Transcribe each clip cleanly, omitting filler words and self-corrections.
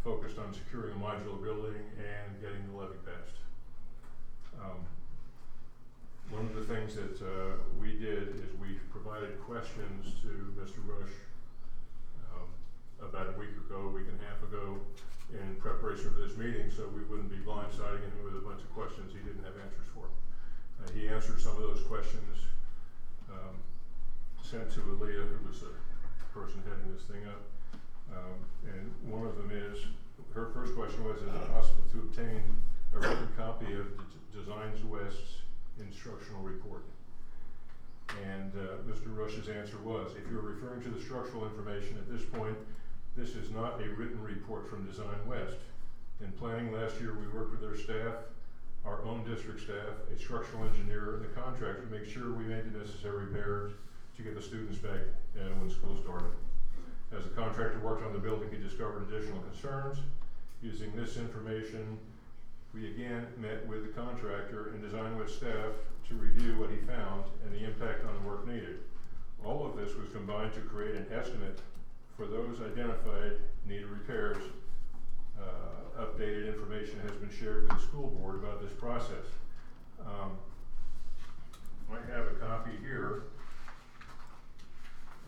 focused on securing a modular building and getting the levy passed. One of the things that we did is we provided questions to Mr. Rush about a week and a half ago in preparation for this meeting, so we wouldn't be blindsiding him with a bunch of questions he didn't have answers for. He answered some of those questions, sent to Aaliyah, who was the person heading this thing up. And one of them is, her first question was, is it possible to obtain a written copy of Designs West's instructional report? And Mr. Rush's answer was, if you're referring to the structural information at this point, this is not a written report from Design West. In planning last year, we worked with their staff, our own district staff, a structural engineer, and the contractor to make sure we made the necessary repairs to get the students back when school started. As the contractor worked on the building, he discovered additional concerns. Using this information, we again met with the contractor and Design West staff to review what he found and the impact on the work needed. All of this was combined to create an estimate for those identified needed repairs. Updated information has been shared with the school board about this process. I have a copy here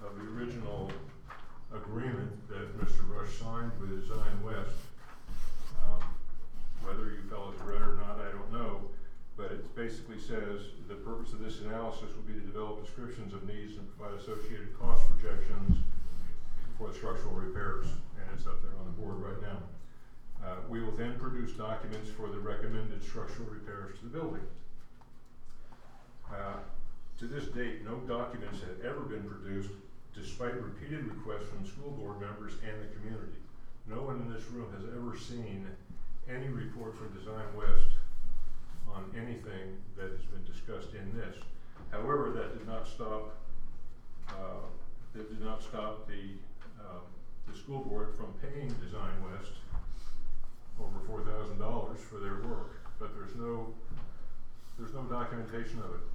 of the original agreement that Mr. Rush signed with Design West. Whether you fellows read it or not, I don't know, but it basically says the purpose of this analysis will be to develop descriptions of needs and provide associated cost projections for the structural repairs, and it's up there on the board right now. We will then produce documents for the recommended structural repairs to the building. To this date, no documents have ever been produced despite repeated requests from school board members and the community. No one in this room has ever seen any report from Design West on anything that has been discussed in this. However, that did not stop the school board from paying Design West over $4,000 for their work, but there's no documentation of it.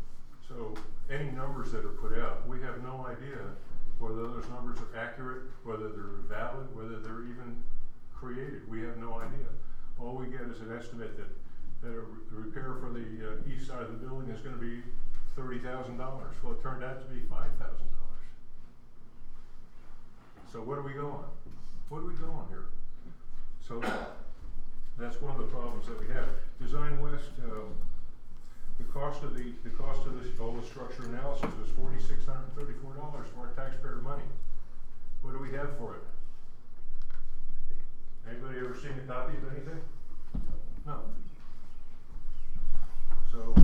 So any numbers that are put out, we have no idea whether those numbers are accurate, whether they're valid, whether they're even created. We have no idea. All we get is an estimate that the repair for the east side of the building is going to be $30,000. Well, it turned out to be $5,000. So what do we go on? What do we go on here? So that's one of the problems that we have. Design West, the cost of this all the structure analysis was $4,634 for our taxpayer money. What do we have for it? Anybody ever seen a copy of anything? No. So,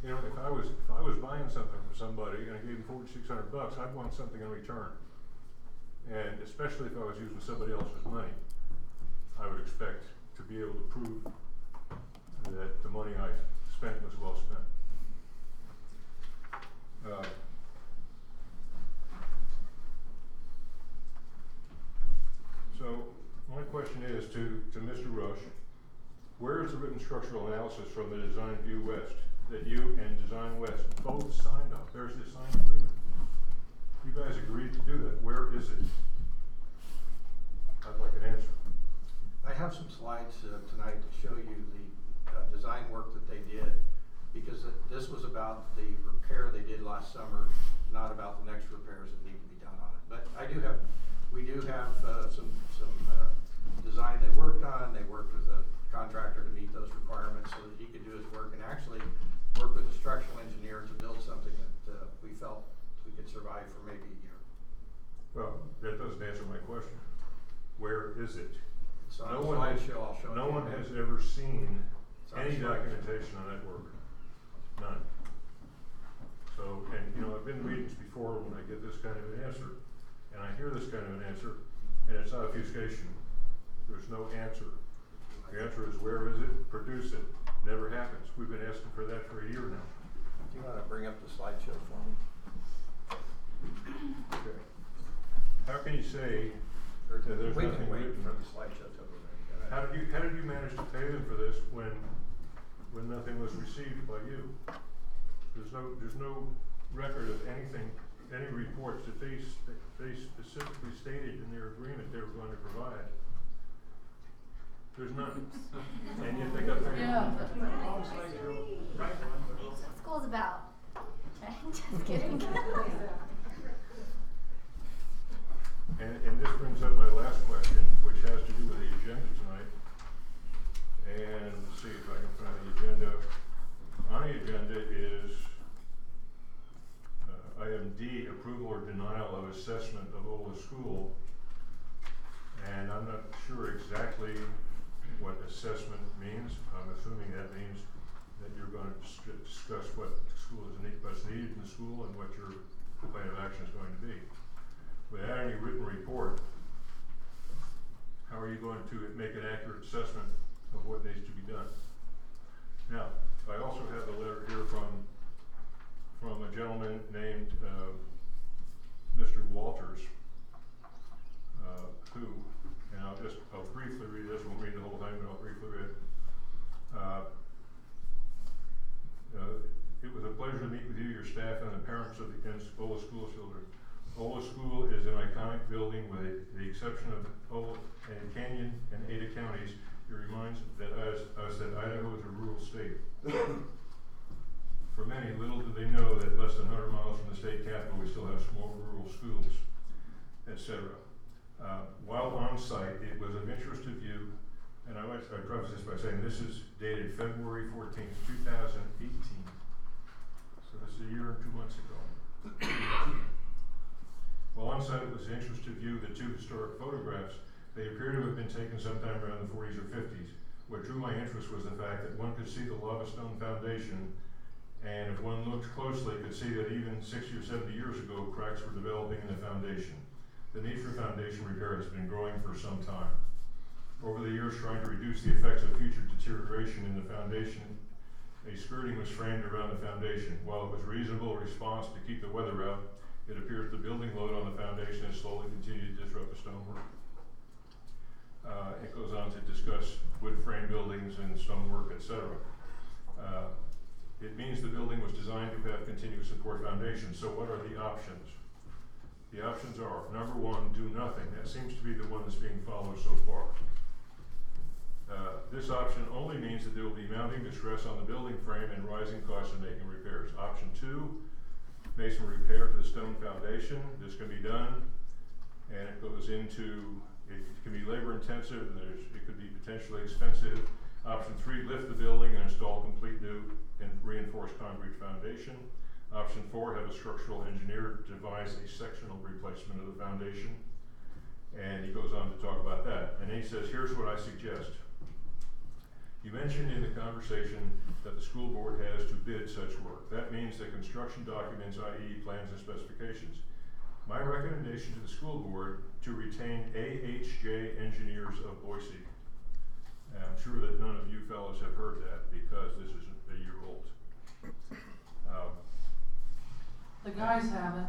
you know, if I was buying something from somebody and I gave them $4,600, I'd want something in return. And especially if I was using somebody else's money, I would expect to be able to prove that the money I spent was well spent. So my question is to Mr. Rush, where is the written structural analysis from the Design View West that you and Design West both signed on? There's the signed agreement. You guys agreed to do that. Where is it? I'd like an answer. I have some slides tonight to show you the design work that they did, because this was about the repair they did last summer, not about the next repairs that need to be done on it. But we do have some design they worked on. They worked with a contractor to meet those requirements so that he could do his work, and actually work with a structural engineer to build something that we felt we could survive for maybe a year. Well, that doesn't answer my question. Where is it? So no one has ever seen any documentation on that work. None. So, and you know, I've been in meetings before when I get this kind of an answer, and I hear this kind of an answer, and it's obfuscation. There's no answer. The answer is, where is it? Produce it. Never happens. We've been asking for that for a year now. Do you want to bring up the slideshow for me? Okay. How can you say that there's nothing written? For the slideshow to How did you manage to pay them for this when nothing was received by you? There's no record of anything, any reports that they specifically stated in their agreement they were going to provide. There's none. And yet they got 300. Yeah. That's what school's about. Just kidding. And this brings up my last question, which has to do with the agenda tonight. And let's see if I can find the agenda. On the agenda is item D, approval or denial of assessment of Ola School. And I'm not sure exactly what assessment means. I'm assuming that means that you're going to discuss what what's needed in the school and what your plan of action is going to be. Without any written report, how are you going to make an accurate assessment of what needs to be done? Now, I also have a letter here from a gentleman named Mr. Walters, who, and I'll briefly read this, won't read the whole thing, but I'll briefly read it. It was a pleasure to meet with you, your staff, and the parents of the Ola School children. Ola School is an iconic building with the exception of Ola and Canyon and Ada counties. It reminds us that Idaho is a rural state. For many, little do they know that less than 100 miles from the state capital, we still have small rural schools, etc. While on site, it was of interest to you, and I preface this by saying this is dated February 14th, 2018. So this is a year and 2 months ago. While on site, it was of interest to view the two historic photographs. They appear to have been taken sometime around the 40s or 50s. What drew my interest was the fact that one could see the lava stone foundation, and if one looked closely, could see that even 60 or 70 years ago, cracks were developing in the foundation. The need for foundation repair has been growing for some time. Over the years, trying to reduce the effects of future deterioration in the foundation, a skirting was framed around the foundation. While it was a reasonable response to keep the weather out, it appears the building load on the foundation has slowly continued to disrupt the stonework. It goes on to discuss wood frame buildings and stonework, etc. It means the building was designed to have continuous support foundation. So what are the options? The options are, number one, do nothing. That seems to be the one that's being followed so far. This option only means that there will be mounting distress on the building frame and rising costs of making repairs. Option two, mason repair to the stone foundation. This can be done, and it goes into, it can be labor intensive, and it could be potentially expensive. Option three, lift the building and install complete new and reinforced concrete foundation. Option four, have a structural engineer devise a sectional replacement of the foundation. And he goes on to talk about that. And he says, here's what I suggest. You mentioned in the conversation that the school board has to bid such work. That means that construction documents, i.e. plans and specifications. My recommendation to the school board to retain AHJ Engineers of Boise. And I'm sure that none of you fellows have heard that because this is a year old. The guys haven't.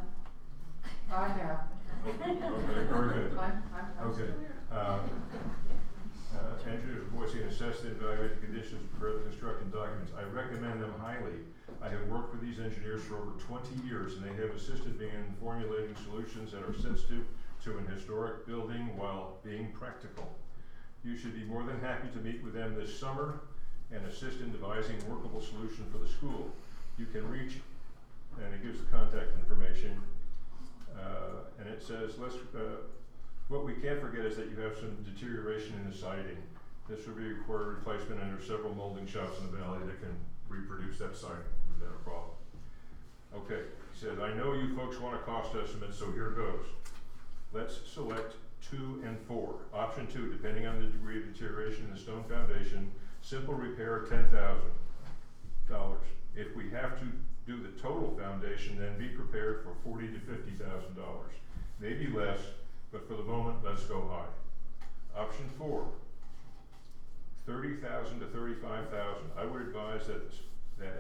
I have. Okay, very good. I'm Okay. Engineers of Boise assess and evaluate the conditions, prepare the construction documents. I recommend them highly. I have worked with these engineers for over 20 years, and they have assisted me in formulating solutions that are sensitive to an historic building while being practical. You should be more than happy to meet with them this summer and assist in devising a workable solution for the school. You can reach, and it gives the contact information, and it says, what we can't forget is that you have some deterioration in the siding. This will require replacement, and there are several molding shops in the valley that can reproduce that siding without a problem. Okay, he says, I know you folks want a cost estimate, so here goes. Let's select 2 and 4. Option 2, depending on the degree of deterioration in the stone foundation, simple repair, $10,000. If we have to do the total foundation, then be prepared for $40,000 to $50,000. Maybe less, but for the moment, let's go high. Option 4, $30,000 to $35,000. I would advise that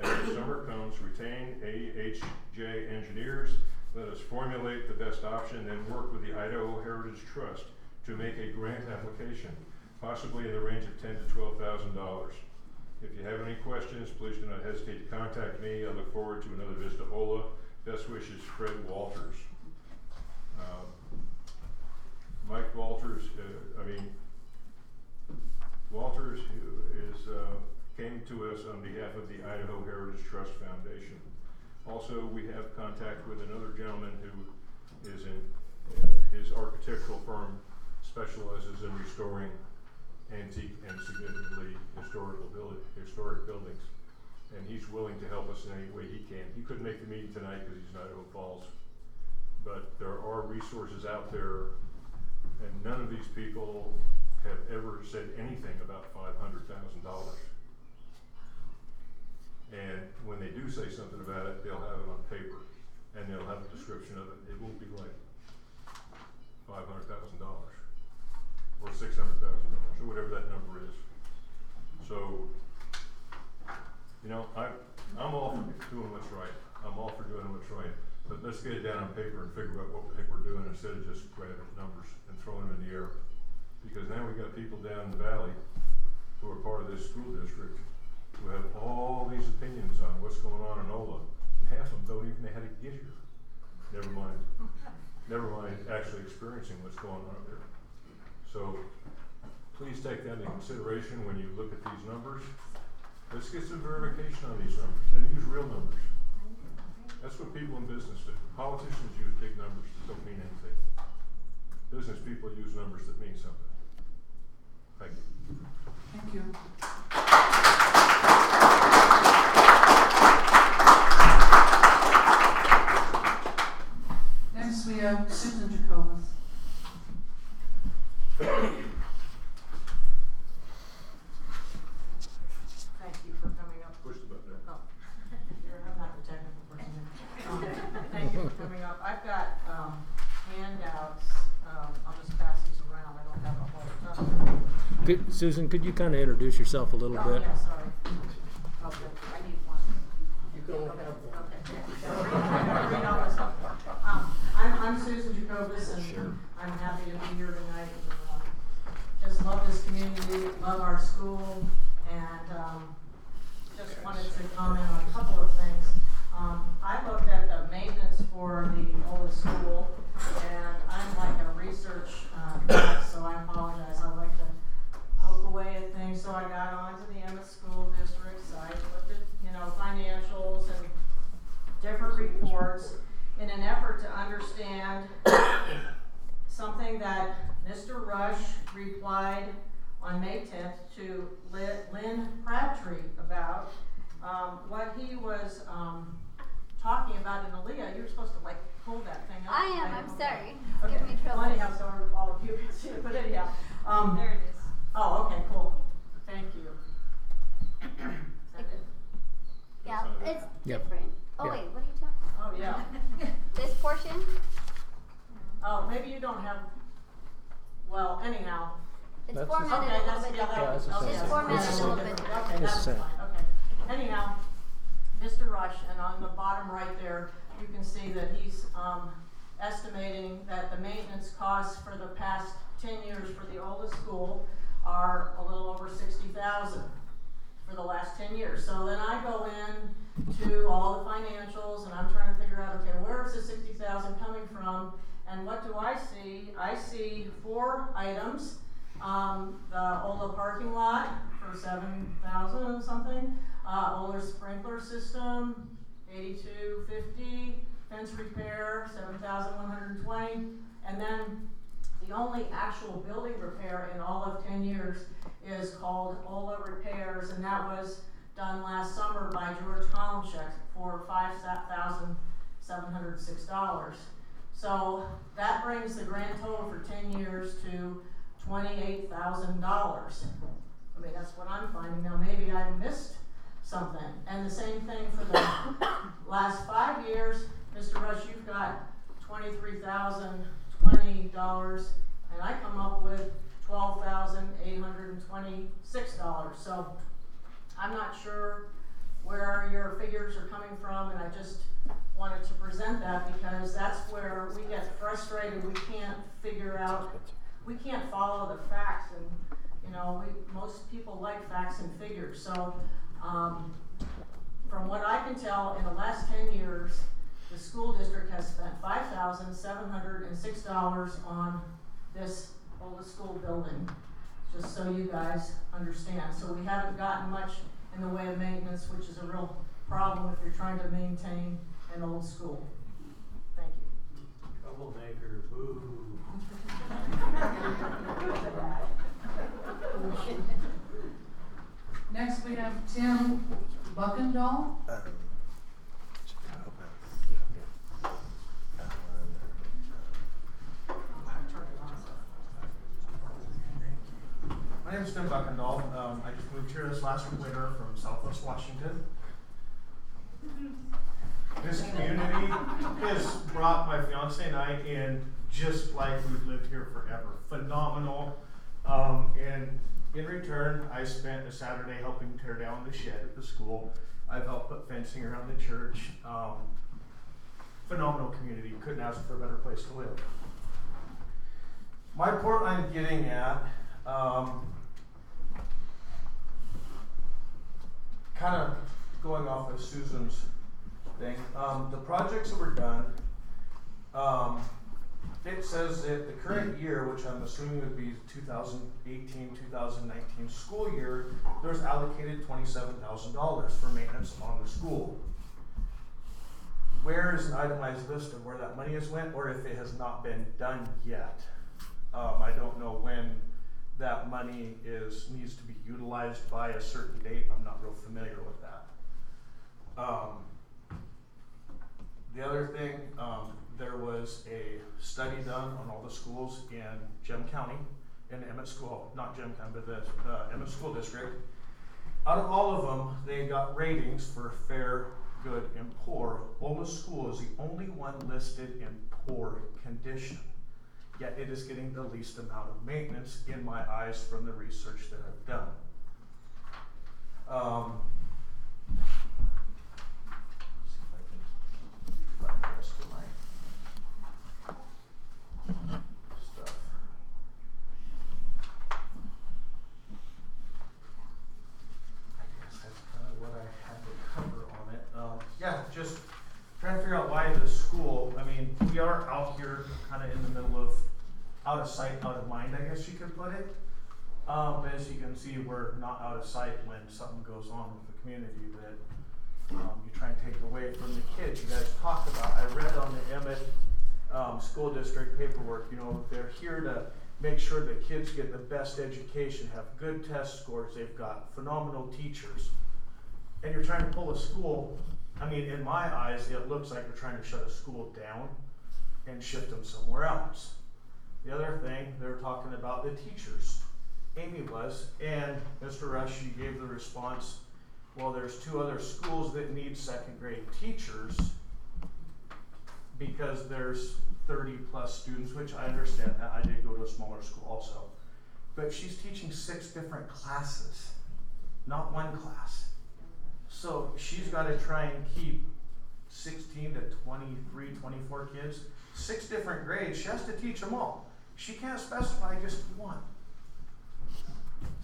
as the summer comes, retain AHJ engineers. Let us formulate the best option, then work with the Idaho Heritage Trust to make a grant application, possibly in the range of $10,000 to $12,000. If you have any questions, please do not hesitate to contact me. I look forward to another visit to Ola. Best wishes, Fred Walters. Mike Walters, came to us on behalf of the Idaho Heritage Trust Foundation. Also, we have contact with another gentleman who is in, his architectural firm specializes in restoring antique and significantly historic buildings. And he's willing to help us in any way he can. He couldn't make the meeting tonight because he's in Idaho Falls. But there are resources out there, and none of these people have ever said anything about $500,000. And when they do say something about it, they'll have it on paper, and they'll have a description of it. It won't be like $500,000 or $600,000 or whatever that number is. So, you know, I'm all for doing what's right. I'm all for doing what's right. But let's get it down on paper and figure out what the heck we're doing instead of just grabbing numbers and throwing them in the air. Because now we got people down in the valley who are part of this school district who have all these opinions on what's going on in Ola, and half of them don't even know how to get here. Never mind actually experiencing what's going on up there. So please take that into consideration when you look at these numbers. Let's get some verification on these numbers and use real numbers. That's what people in business do. Politicians use big numbers that don't mean anything. Business people use numbers that mean something. Thank you. Thank you. Next we have Susan Jacobus. Thank you for coming up. Push the button there. Oh, I'm not the technical person. Thank you for coming up. I've got handouts. I'll just pass these around. I don't have a whole ton. Susan, could you kind of introduce yourself a little bit? Oh, yeah, sorry. Okay, I need one. You can Okay, have one. okay. Read all this stuff. I'm Susan Jacobus, and I'm happy to be here tonight. Just love this community, love our school, and just wanted to comment on a couple of things. I looked at the maintenance for the oldest school, and I'm like a research nut, so I apologize. I like to poke away at things, so I got onto the Emmett School District site, looked at, financials and different reports in an effort to understand something that Mr. Rush replied on May 10th to Lynn Crabtree about what he was talking about in Aaliyah. You were supposed to pull that thing up. I am, I'm sorry. It's Okay. giving me trouble. Well, anyhow, so all of you can see it, but anyhow. There it is. Oh, okay, cool. Thank you. Is that it? Yeah, it's Yep. different. Oh Yeah. wait, what are you talking Oh, yeah. about? This portion? Oh, maybe you don't have, well, anyhow. It's That's formatted Okay, a little that's, bit yeah, different. that's the okay, same. It's that's formatted fine. a little bit different. Okay, It's that's the fine, same. okay. Anyhow, Mr. Rush, and on the bottom right there, you can see that he's estimating that the maintenance costs for the past 10 years for the oldest school are a little over $60,000 for the last 10 years. So then I go in to all the financials, and I'm trying to figure out, okay, where is the $60,000 coming from? And what do I see? I see 4 items. The Ola parking lot for $7,000 and something. Ola sprinkler system, $82.50. Fence repair, $7,120. And then the only actual building repair in all of 10 years is called Ola Repairs, and that was done last summer by George Kolomchek for $5,706. So that brings the grand total for 10 years to $28,000. I mean, that's what I'm finding. Now, maybe I missed something. And the same thing for the last 5 years. Mr. Rush, you've got $23,020, and I come up with $12,826. So I'm not sure where your figures are coming from, and I just wanted to present that because that's where we get frustrated. We can't figure out, we can't follow the facts, and most people like facts and figures. So from what I can tell, in the last 10 years, the school district has spent $5,706 on this oldest school building, just so you guys understand. So we haven't gotten much in the way of maintenance, which is a real problem if you're trying to maintain an old school. Thank you. Troublemaker, boo. Next, we have Tim Buckendall. My name is Tim Buckendall. I just moved here this last winter from Southwest Washington. This community has brought my fiance and I in just like we've lived here forever. Phenomenal. And in return, I spent a Saturday helping tear down the shed at the school. I've helped put fencing around the church. Phenomenal community. Couldn't ask for a better place to live. My point I'm getting at, kind of going off of Susan's thing, the projects that were done, it says that the current year, which I'm assuming would be 2018-2019 school year, there's allocated $27,000 for maintenance on the school. Where is an itemized list of where that money has went, or if it has not been done yet? I don't know when that money needs to be utilized by a certain date. I'm not real familiar with that. The other thing, there was a study done on all the schools in Gem County, in Emmett School, not Gem County, but the Emmett School District. Out of all of them, they got ratings for fair, good, and poor. Oldest School is the only one listed in poor condition. Yet it is getting the least amount of maintenance in my eyes from the research that I've done. See if I can find the rest of my stuff. I guess that's kind of what I had to cover on it. Yeah, just trying to figure out why the school, I mean, we are out here kind of in the middle of out of sight, out of mind, I guess you could put it. But as you can see, we're not out of sight when something goes on with the community that you try and take away from the kids. You guys talked about, I read on the Emmett school district paperwork, you know, they're here to make sure that kids get the best education, have good test scores, they've got phenomenal teachers. And you're trying to pull a school, I mean, in my eyes, it looks like you're trying to shut a school down and shift them somewhere else. The other thing, they were talking about the teachers. Amy was, and Mr. Rush, you gave the response, well, there's 2 other schools that need 2nd grade teachers because there's 30 plus students, which I understand that. I did go to a smaller school also. But she's teaching 6 different classes, not one class. So she's got to try and keep 16 to 23, 24 kids, 6 different grades. She has to teach them all. She can't specify just one.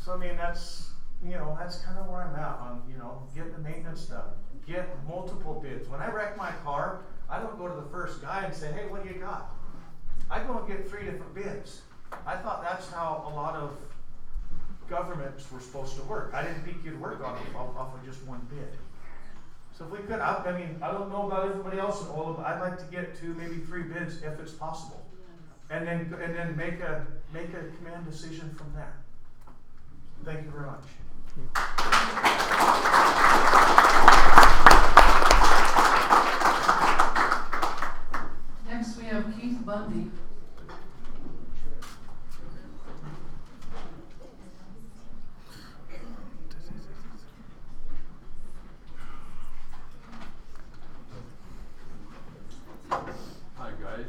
So I mean, that's, you know, that's kind of where I'm at on, you know, get the maintenance done, get multiple bids. When I wreck my car, I don't go to the first guy and say, hey, what do you got? I go and get 3 different bids. I thought that's how a lot of governments were supposed to work. I didn't think you'd work on it off of just one bid. So if we could, I mean, I don't know about everybody else in all of it. I'd like to get 2, maybe 3 bids if it's possible, and then make a command decision from there. Thank you very much. Next, we have Keith Bundy. Hi guys,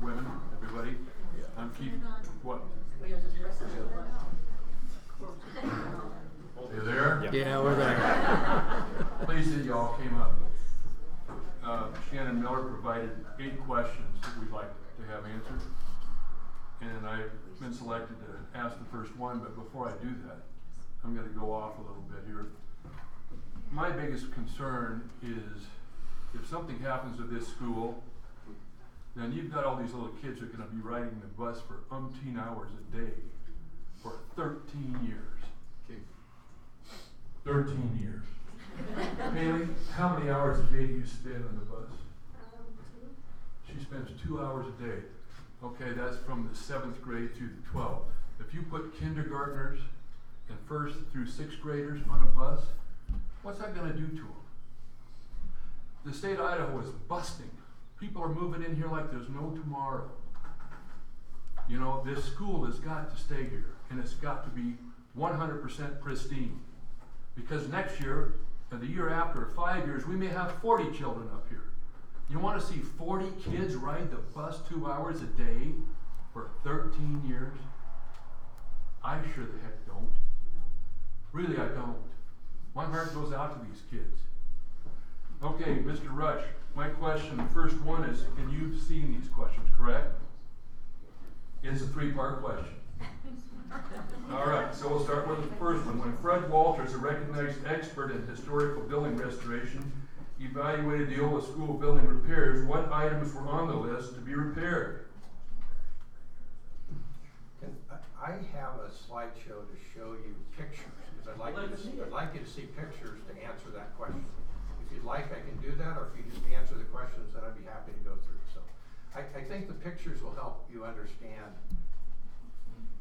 women, everybody. I'm Keith. What? You there? Yeah, we're there. Pleased that y'all came up. Shannon Miller provided 8 questions that we'd like to have answered. And I've been selected to ask the first one, but before I do that, I'm going to go off a little bit here. My biggest concern is if something happens at this school, then you've got all these little kids that are going to be riding the bus for umpteen hours a day for 13 years. 13 13 years. Haley, how many hours a day do you spend on the bus? She spends 2 hours a day. Okay, that's from the 7th grade through the 12th. If you put kindergartners and 1st through 6th graders on a bus, what's that gonna do to them? The state of Idaho is busting. People are moving in here like there's no tomorrow. You know, this school has got to stay here, and it's got to be 100% pristine. Because next year, and the year after, 5 years, we may have 40 children up here. You wanna see 40 kids ride the bus 2 hours a day for 13 years? I sure the heck don't. Really, I don't. My heart goes out to these kids. Okay, Mr. Rush, my question, the first one is, and you've seen these questions, correct? It's a 3-part question. All right, so we'll start with the first one. When Fred Walters, a recognized expert in historical building restoration, evaluated the old school building repairs, what items were on the list to be repaired? I have a slideshow to show you pictures, because I'd like you to see pictures to answer that question. If you'd like, I can do that, or if you just answer the questions, then I'd be happy to go through. So I think the pictures will help you understand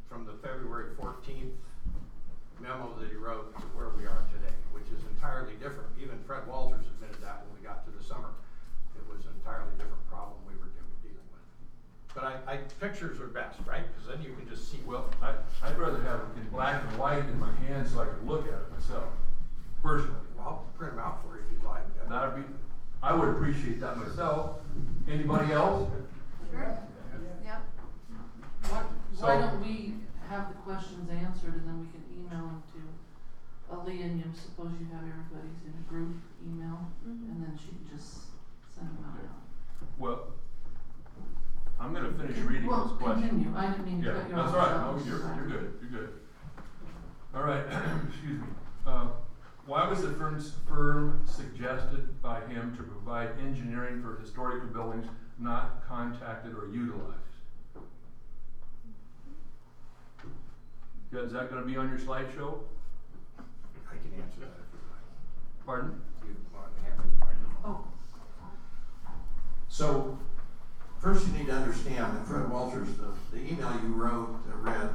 from the February 14th memo that he wrote to where we are today, which is entirely different. Even Fred Walters admitted that when we got to the summer. It was an entirely different problem we were dealing with. But pictures are best, right? Because then you can just see. Well, I'd rather have it in black and white in my hand so I can look at it myself, personally. Well, I'll print them out for you if you'd like. I would appreciate that myself. Anybody else? Sure. Yep. Why don't we have the questions answered and then we can email them to Aaliyah, and you suppose you have everybody's in a group email, and then she can just send them out. Well, I'm going to finish reading Well, this question. continue. I didn't mean to Yeah, cut you that's off. all right. No, you're good. You're good. All right. Excuse me. Why was the firm suggested by him to provide engineering for historical buildings not contacted or utilized? Is that going to be on your slideshow? I can answer that if you'd like. Pardon? You want to hand me the microphone? Oh, So, first you need to understand that Fred Walters, the email you read,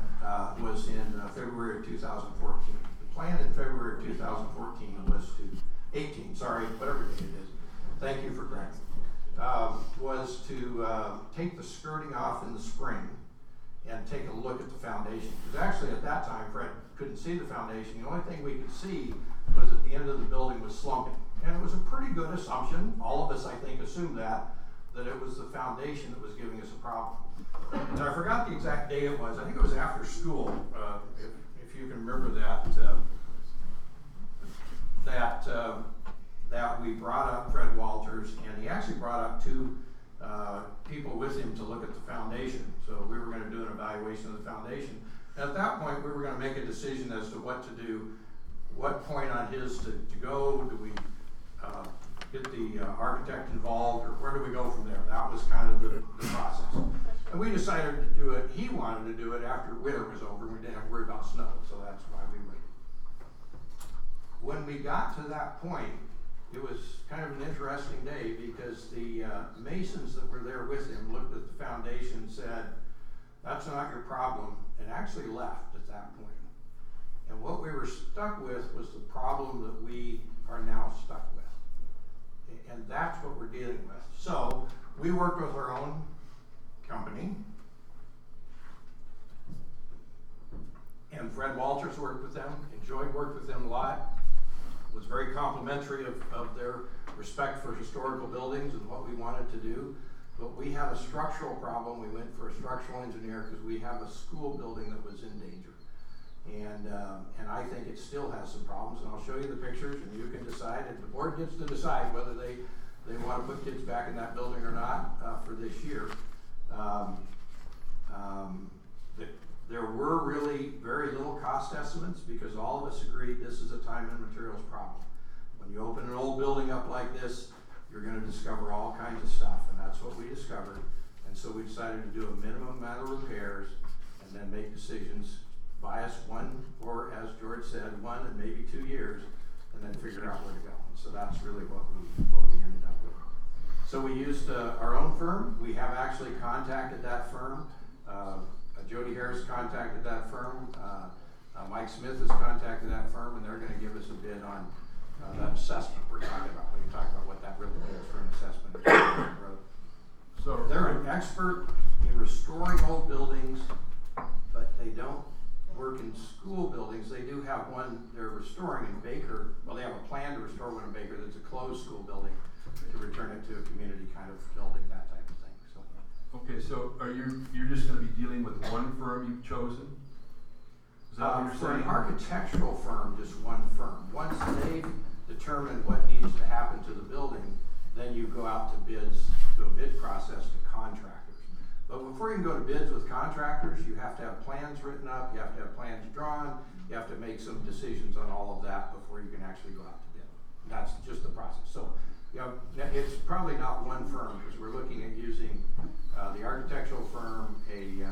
was in February of 2014. The plan in February of 2014 was to, 18, sorry, whatever date it is, thank you for correcting, was to take the skirting off in the spring and take a look at the foundation. Because actually at that time, Fred couldn't see the foundation. The only thing we could see was that the end of the building was slumping. And it was a pretty good assumption, all of us I think assumed that it was the foundation that was giving us a problem. And I forgot the exact day it was. I think it was after school, if you can remember that we brought up Fred Walters, and he actually brought up 2 people with him to look at the foundation. So we were going to do an evaluation of the foundation. And at that point, we were going to make a decision as to what to do, what point on his to go. Do we get the architect involved, or where do we go from there? That was kind of the process. And we decided to do it, he wanted to do it after winter was over, and we didn't have to worry about snow, so that's why we waited. When we got to that point, it was kind of an interesting day, because the masons that were there with him looked at the foundation and said, that's not your problem, and actually left at that point. And what we were stuck with was the problem that we are now stuck with. And that's what we're dealing with. So we worked with our own company, and Fred Walters worked with them, enjoyed working with them a lot, was very complimentary of their respect for historical buildings and what we wanted to do. But we had a structural problem. We went for a structural engineer because we have a school building that was in danger. And I think it still has some problems, and I'll show you the pictures, and you can decide, and the board gets to decide whether they want to put kids back in that building or not for this year. There were really very little cost estimates, because all of us agreed this is a time and materials problem. When you open an old building up like this, you're going to discover all kinds of stuff, and that's what we discovered. And so we decided to do a minimum amount of repairs and then make decisions, bias one, or as George said, 1 and maybe 2 years and then figure out where to go. So that's really what we ended up with. So we used our own firm. We have actually contacted that firm. Jody Harris contacted that firm. Mike Smith has contacted that firm, and they're going to give us a bid on that assessment we're talking about. We can talk about what that really is for an assessment. So They're an expert in restoring old buildings, but they don't work in school buildings. They do have one they're restoring in Baker. Well, they have a plan to restore one in Baker that's a closed school building to return it to a community kind of building, that type of thing. So. okay, so you're just going to be dealing with one firm you've chosen? Is that what you're For an saying? architectural firm, just one firm. Once they've determined what needs to happen to the building, then you go out to bids, to a bid process to contractors. But before you can go to bids with contractors, you have to have plans written up, you have to have plans drawn, you have to make some decisions on all of that before you can actually go out to bid. And that's just the process. So, you know, it's probably not one firm, because we're looking at using the architectural firm, a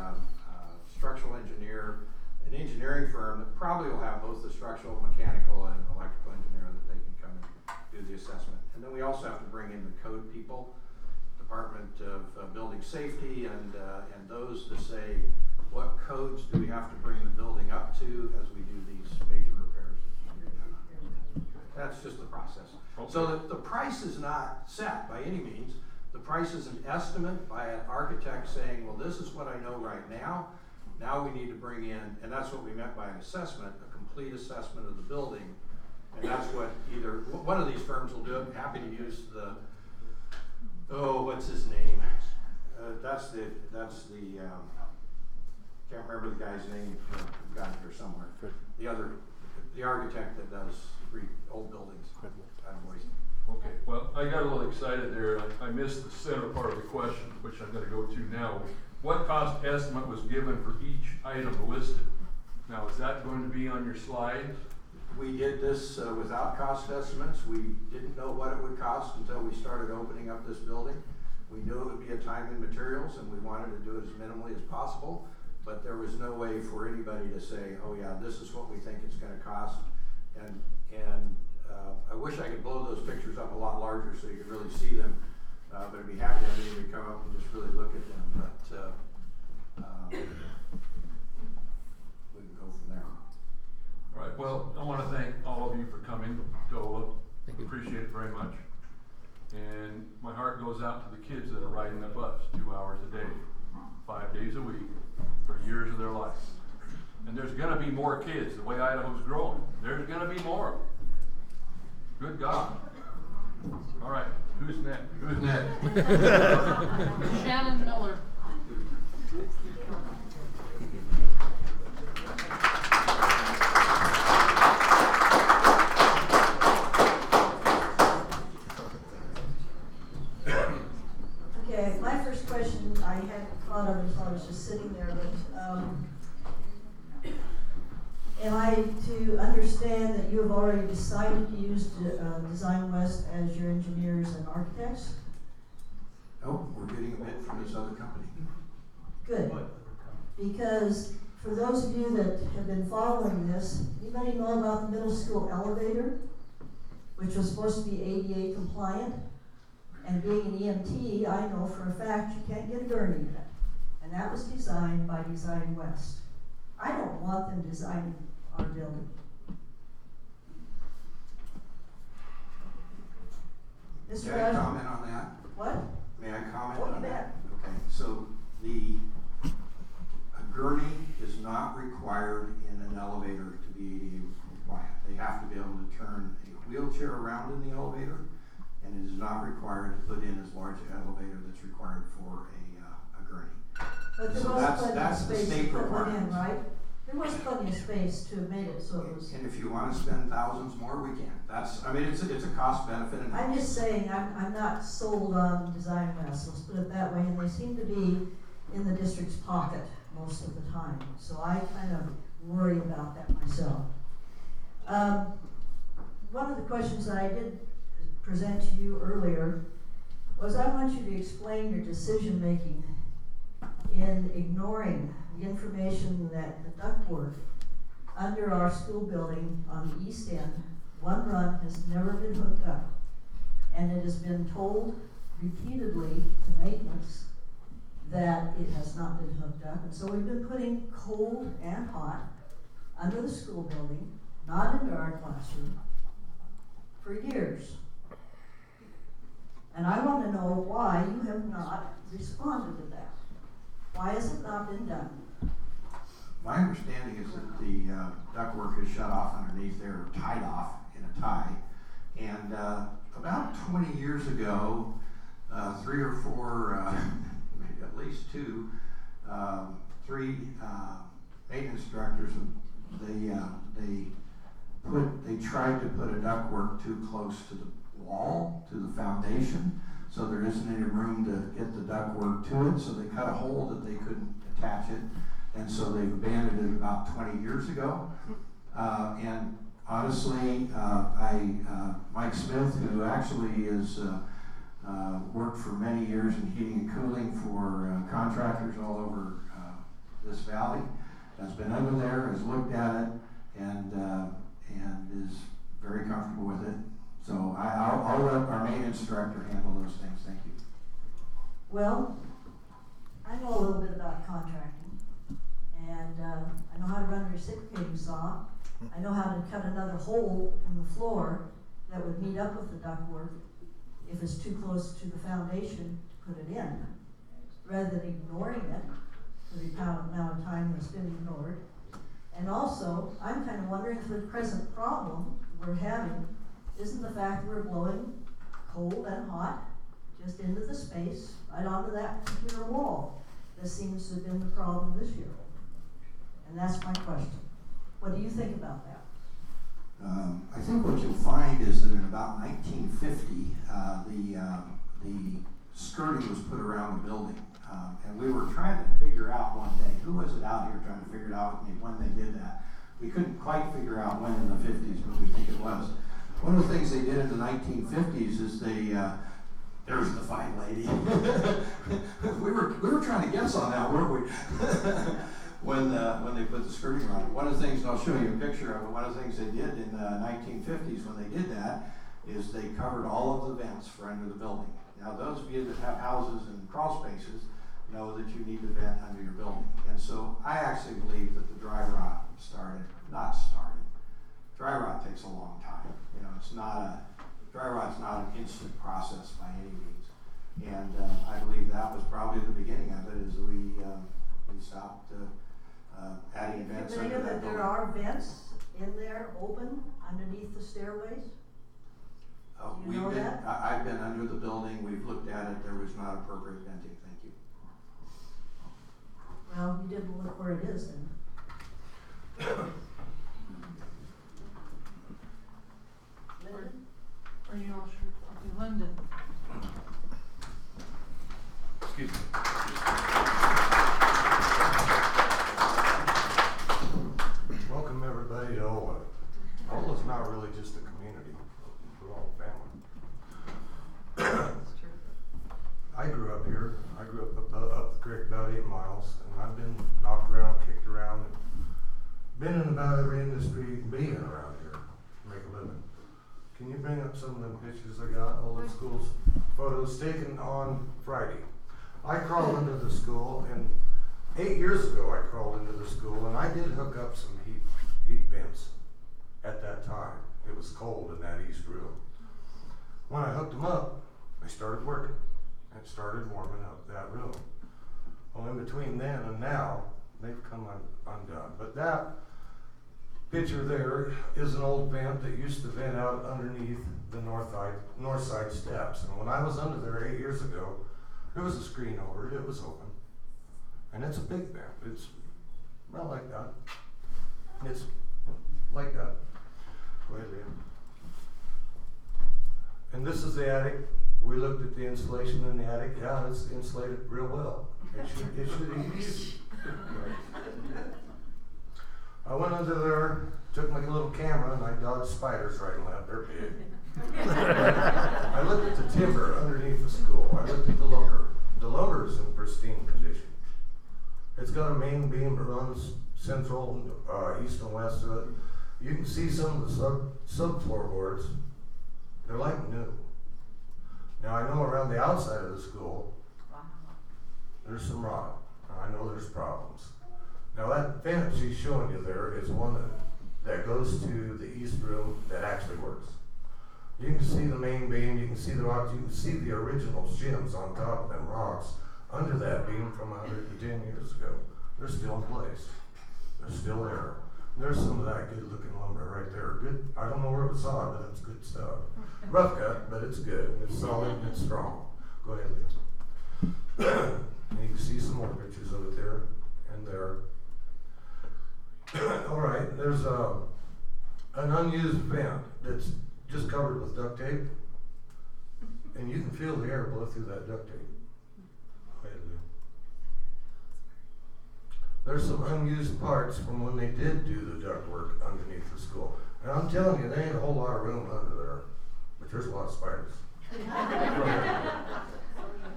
structural engineer, an engineering firm that probably will have both the structural, mechanical, and electrical engineer that they can come and do the assessment. And then we also have to bring in the code people, Department of Building Safety, and those to say what codes do we have to bring the building up to as we do these major repairs. That's just the process. Okay. So the price is not set by any means. The price is an estimate by an architect saying, well, this is what I know right now. Now we need to bring in, and that's what we meant by an assessment, a complete assessment of the building. And that's what either, one of these firms will do it. I'm happy to use the, what's his name? That's the can't remember the guy's name, I've got it here somewhere. The architect that does old buildings out of Boise. Okay, well, I got a little excited there. I missed the center part of the question, which I'm going to go to now. What cost estimate was given for each item listed? Now, is that going to be on your slides? We did this without cost estimates. We didn't know what it would cost until we started opening up this building. We knew it would be a time and materials, and we wanted to do it as minimally as possible, but there was no way for anybody to say, oh yeah, this is what we think it's going to cost. And I wish I could blow those pictures up a lot larger so you could really see them, but I'd be happy to have anybody come up and just really look at them. But we can go from there. All right, well, I want to thank all of you for coming to OLA. Appreciate it very much. And my heart goes out to the kids that are riding the bus 2 hours a day, 5 days a week, for years of their life. And there's going to be more kids. The way Idaho's growing, there's going to be more. Good God. All right, who's next? Who's next? Shannon Miller. Okay, my first question, I hadn't thought of until I was just sitting there, but am I to understand that you have already decided to use Design West as your engineers and architects? Nope, we're getting a bid from this other company. Good. Because for those of you that have been following this, anybody know about the middle school elevator, which was supposed to be ADA compliant? And being an EMT, I know for a fact you can't get a gurney in it. And that was designed by Design West. I don't want them designing our building. Mr. May I Rogers? comment on that? What? May I comment Oh, you on that? bet. Okay, so a gurney is not required in an elevator to be ADA compliant. They have to be able to turn a wheelchair around in the elevator, and it is not required to put in as large an elevator that's required for a gurney. But there So was plenty of that's the space to state put one in, requirements. right? There was plenty of space to have made it so it was. And if you want to spend thousands more, we can. That's, I mean, it's a cost benefit I'm analysis. just saying, I'm not sold on Design West, let's put it that way, and they seem to be in the district's pocket most of the time. So I kind of worry about that myself. One of the questions that I did present to you earlier was I want you to explain your decision making in ignoring the information that the ductwork under our school building on the east end one run has never been hooked up. And it has been told repeatedly to maintenance that it has not been hooked up. And so we've been putting cold and hot under the school building, not into our classroom, for years. And I want to know why you have not responded to that. Why has it not been done? My understanding is that the ductwork is shut off underneath there, tied off in a tie. And about 20 years ago, 3 or 4, maybe at least 2, 3 maintenance directors, they tried to put a ductwork too close to the wall, to the foundation, so there isn't any room to get the ductwork to it. So they cut a hole that they couldn't attach it, and so they abandoned it about 20 years ago. And honestly, Mike Smith, who actually is worked for many years in heating and cooling for contractors all over this valley, has been under there, has looked at it, and is very comfortable with it. So I'll let our maintenance director handle those things. Thank you. Well, I know a little bit about contracting, and I know how to run a reciprocating saw. I know how to cut another hole in the floor that would meet up with the ductwork if it's too close to the foundation to put it in, rather than ignoring it for the amount of time that's been ignored. And also, I'm kind of wondering if the present problem we're having isn't the fact that we're blowing cold and hot just into the space, right onto that computer wall. That seems to have been the problem this year. And that's my question. What do you think about that? I think what you'll find is that in about 1950, the skirting was put around the building. And we were trying to figure out one day, who was it out here trying to figure it out with me when they did that? We couldn't quite figure out when in the 50s, but we think it was. One of the things they did in the 1950s is there's the fine lady. we were trying to guess on that, weren't we? when they put the skirting around it. One of the things, and I'll show you a picture of it, one of the things they did in the 1950s when they did that is they covered all of the vents for under the building. Now those of you that have houses and crawl spaces know that you need to vent under your building. And so I actually believe that the dry rot not started. Dry rot takes a long time. You know, dry rot's not an instant process by any means. And I believe that was probably the beginning of it, is we stopped adding vents under that building. There are vents in there open underneath the stairways? I've been under the building, we've looked at it, there was not appropriate venting, thank you. Well, you didn't look where it is then. Lyndon? Are you all sure? Okay, Lyndon. Excuse me. Welcome everybody to Ola. Ola's not really just a community, we're all family. I grew up here. I grew up the creek about 8 miles, and I've been knocked around, kicked around, and been in about every industry you can be in around here to make a living. Can you bring up some of them pictures I got, all the schools? Photos taken on Friday. I crawled into the school, and 8 years ago I crawled into the school, and I did hook up some heat vents at that time. It was cold in that east room. When I hooked them up, they started working. It started warming up that room. Well, in between then and now, they've come undone. But that picture there is an old vent that used to vent out underneath the north side steps. And when I was under there 8 years ago, there was a screen over it. It was open. And it's a big vent. It's about like that. It's like that. Go ahead, Liam. And this is the attic. We looked at the insulation in the attic. Yeah, it's insulated real well. It should easy. I went under there, took my little camera, and I dodged spiders right and left. They're big. I looked at the timber underneath the school. I looked at the lumber. The lumber is in pristine condition. It's got a main beam that runs central, east and west of it. You can see some of the sub floorboards, they're like new. Now I know around the outside of the school, there's some rot, and I know there's problems. Now that vent she's showing you there is one that goes to the east room that actually works. You can see the main beam, you can see the rocks, you can see the original shims on top of them rocks under that beam from 110 years ago. They're still in place. They're still there. There's some of that good looking lumber right there. Good, I don't know where it was on, but it's good stuff. Rough cut, but it's good. It's solid and it's strong. Go ahead, Lee. And you can see some more pictures of it there and there. All right, there's an unused vent that's just covered with duct tape, and you can feel the air blow through that duct tape. Go ahead, Lou. There's some unused parts from when they did do the duct work underneath the school. And I'm telling you, there ain't a whole lot of room under there, but there's a lot of spiders.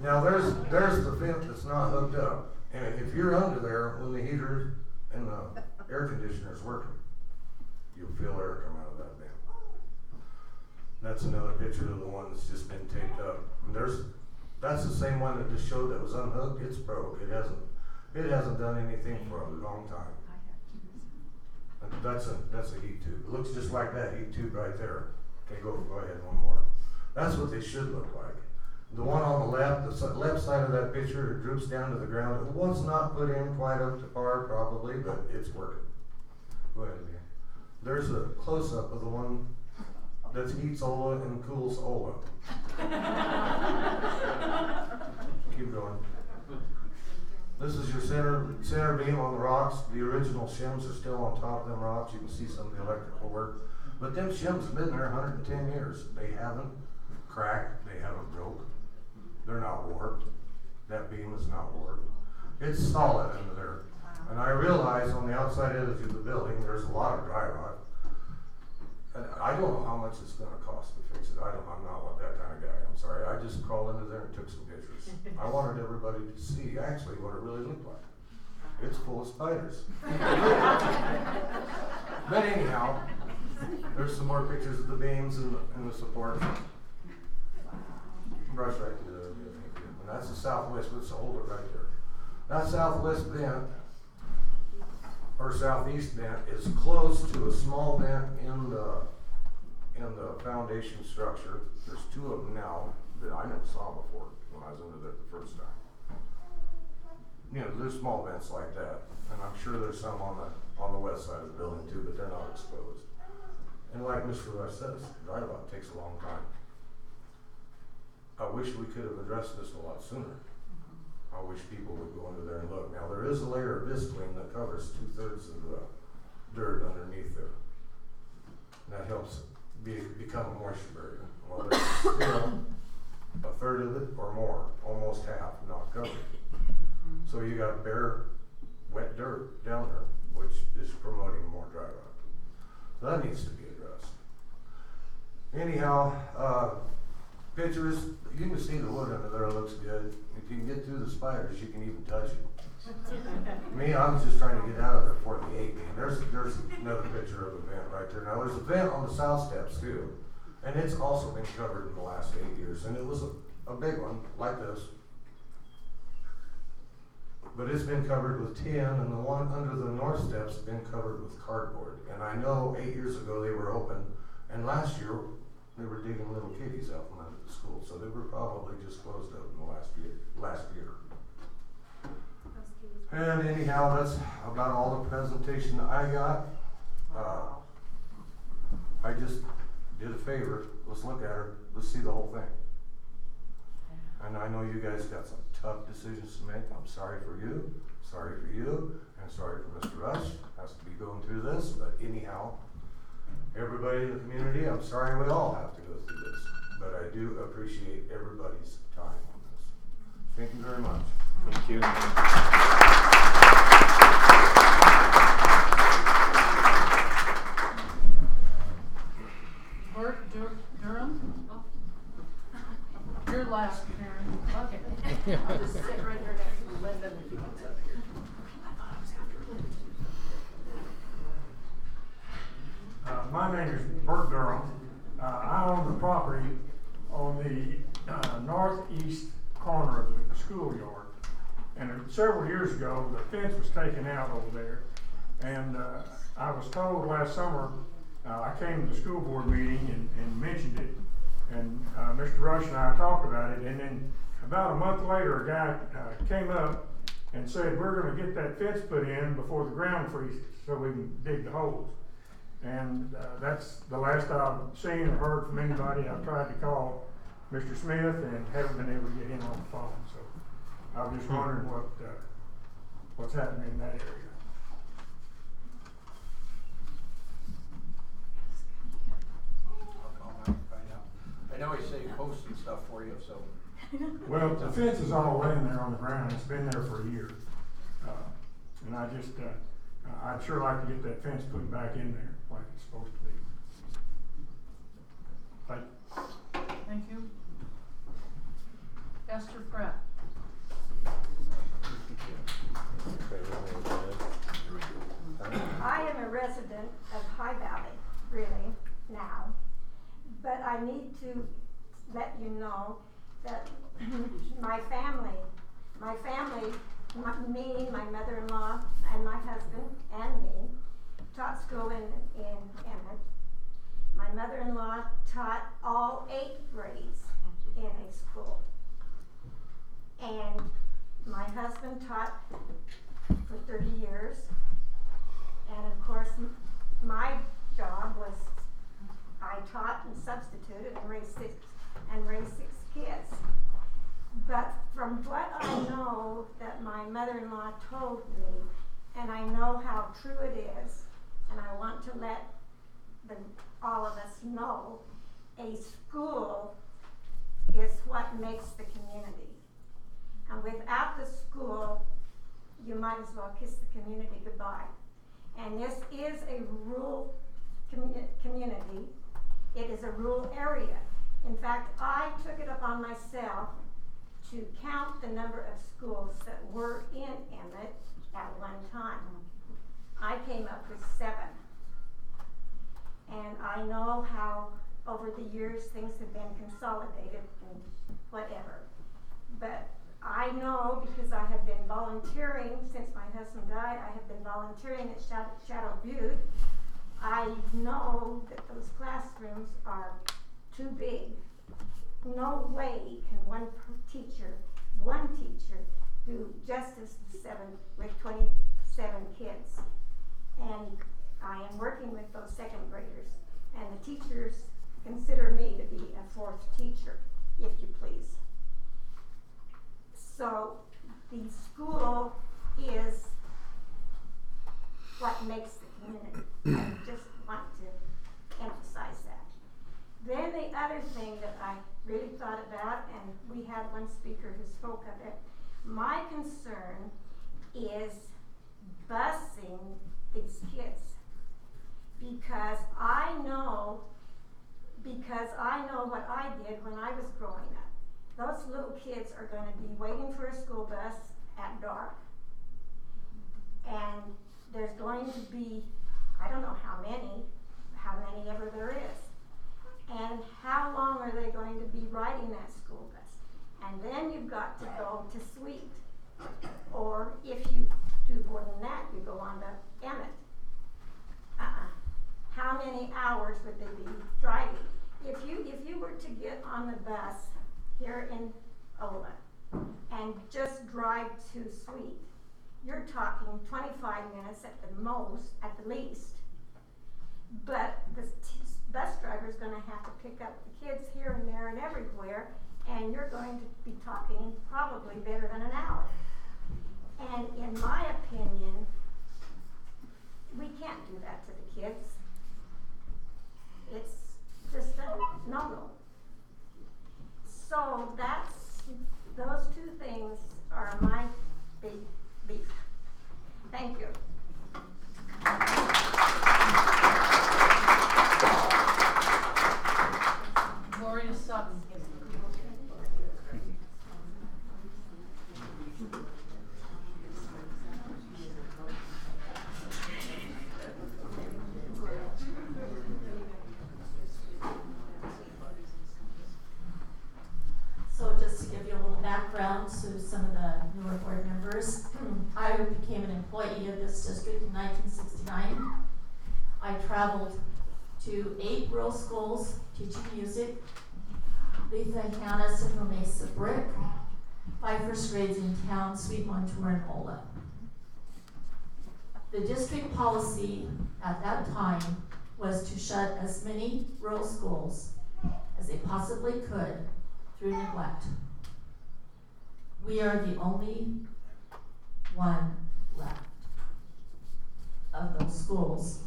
Now there's the vent that's not hooked up, and if you're under there when the heater and the air conditioner's working, you'll feel air come out of that vent. That's another picture of the one that's just been taped up. And that's the same one that just showed that was unhooked. It's broke. It hasn't done anything for a long time. That's a heat tube. It looks just like that heat tube right there. Okay, go ahead, one more. That's what they should look like. The one on the left side of that picture, it droops down to the ground. It was not put in quite up to par probably, but it's working. Go ahead, Leah. There's a close-up of the one that heats Ola and cools Ola. Keep going. This is your center beam on the rocks. The original shims are still on top of them rocks. You can see some of the electrical work. But them shims have been there 110 years. They haven't cracked. They haven't broke. They're not warped. That beam is not warped. It's solid under there. And I realize on the outside edge of the building there's a lot of dry rot. And I don't know how much it's going to cost to fix it. I'm not that kind of guy. I'm sorry. I just crawled into there and took some pictures. I wanted everybody to see actually what it really looked like. It's full of spiders. But anyhow, there's some more pictures of the beams and the support. Brush right through there. And that's the southwest. Let's hold it right there. That southwest vent or southeast vent is close to a small vent in the foundation structure. There's two of them now that I never saw before when I was under there the first time. You know, there's small vents like that, and I'm sure there's some on the west side of the building too, but they're not exposed. And like Mr. Rush says, dry rot takes a long time. I wish we could have addressed this a lot sooner. I wish people would go under there and look. Now there is a layer of visqueen that covers 2/3 of the dirt underneath there. And that helps become a moisture barrier. Well, there's still 1/3 of it or more, almost half, not covered. So you got bare, wet dirt down there, which is promoting more dry rot. So that needs to be addressed. Anyhow, pictures, you can see the wood under there looks good. If you can get through the spiders, you can even touch it. Me, I was just trying to get out of there before the 8 beam. There's another picture of a vent right there. Now there's a vent on the south steps too. And it's also been covered in the last 8 years. And it was a big one, like this. But it's been covered with tin, and the one under the north steps has been covered with cardboard. And I know 8 years ago they were open, and last year they were digging little kitties out from under the school, so they were probably just closed up in the last year. And anyhow, that's about all the presentation that I got. I just did a favor. Let's look at her. Let's see the whole thing. And I know you guys got some tough decisions to make. I'm sorry for you, and sorry for Mr. Rush. Has to be going through this, but anyhow, everybody in the community, I'm sorry we all have to go through this, but I do appreciate everybody's time on this. Thank you very much. Thank you. Bert Durham? You're last, Karen. Okay. I'll just sit right here next to Linda if he wants up here. My name is Bert Durham. I own the property on the northeast corner of the schoolyard. And several years ago, the fence was taken out over there. And I was told last summer, I came to the school board meeting and mentioned it. And Mr. Rush and I talked about it. And then about a month later, a guy came up and said, we're gonna get that fence put in before the ground freezes so we can dig the holes. And that's the last I've seen or heard from anybody. I've tried to call Mr. Smith and haven't been able to get him on the phone. So I was just wondering what's happening in that area. I'll call Mike and find out. I know he said he posts some stuff for you, so. Well, the fence is all laying there on the ground. It's been there for a year. And I just, I'd sure like to get that fence put back in there like it's supposed to be. Thank you. Thank you. Esther Pratt. I am a resident of High Valley, really, now. But I need to let you know that my family, me, my mother-in-law, and my husband, and me, taught school in Emmett. My mother-in-law taught all 8 grades in a school. And my husband taught for 30 years. And of course, my job was, I taught and substituted and raised 6 kids. But from what I know that my mother-in-law told me, and I know how true it is, and I want to let all of us know, a school is what makes the community. And without the school, you might as well kiss the community goodbye. And this is a rural community. It is a rural area. In fact, I took it upon myself to count the number of schools that were in Emmett at one time. I came up with 7. And I know how over the years things have been consolidated and whatever. But I know because I have been volunteering since my husband died. I have been volunteering at Shadow Butte. I know that those classrooms are too big. No way can one teacher do justice with 27 kids. And I am working with those 2nd graders. And the teachers consider me to be a 4th teacher, if you please. So the school is what makes the community. I just want to emphasize that. Then the other thing that I really thought about, and we had one speaker who spoke of it, my concern is busing these kids. Because I know what I did when I was growing up. Those little kids are going to be waiting for a school bus at dark. And there's going to be, I don't know how many ever there is. And how long are they going to be riding that school bus? And then you've got to go to Sweet. Or if you do more than that, you go on to Emmett. How many hours would they be driving? If you were to get on the bus here in Ola and just drive to Sweet, you're talking 25 minutes at the least. But the bus driver's going to have to pick up the kids here and there and everywhere, and you're going to be talking probably better than an hour. And in my opinion, we can't do that to the kids. It's just a no-no. So those 2 things are my big beef. Thank you. Gloria Sutton. traveled to 8 rural schools teaching music, Letha, Hannah, Central Mesa, Brick, 5 first grades in town, Sweet Montour, and Ola. The district policy at that time was to shut as many rural schools as they possibly could through neglect. We are the only one left of those schools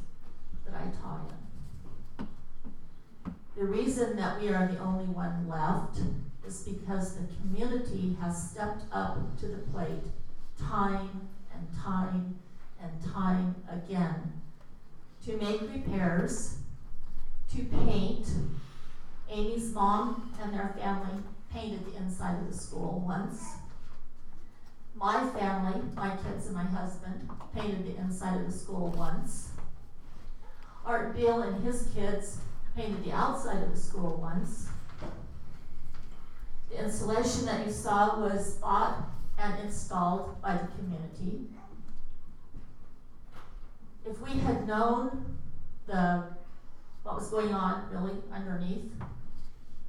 that I taught in. The reason that we are the only one left is because the community has stepped up to the plate time and time and time again to make repairs, to paint. Amy's mom and their family painted the inside of the school once. My family, my kids and my husband, painted the inside of the school once. Art Bill and his kids painted the outside of the school once. The installation that you saw was bought and installed by the community. If we had known what was going on really underneath,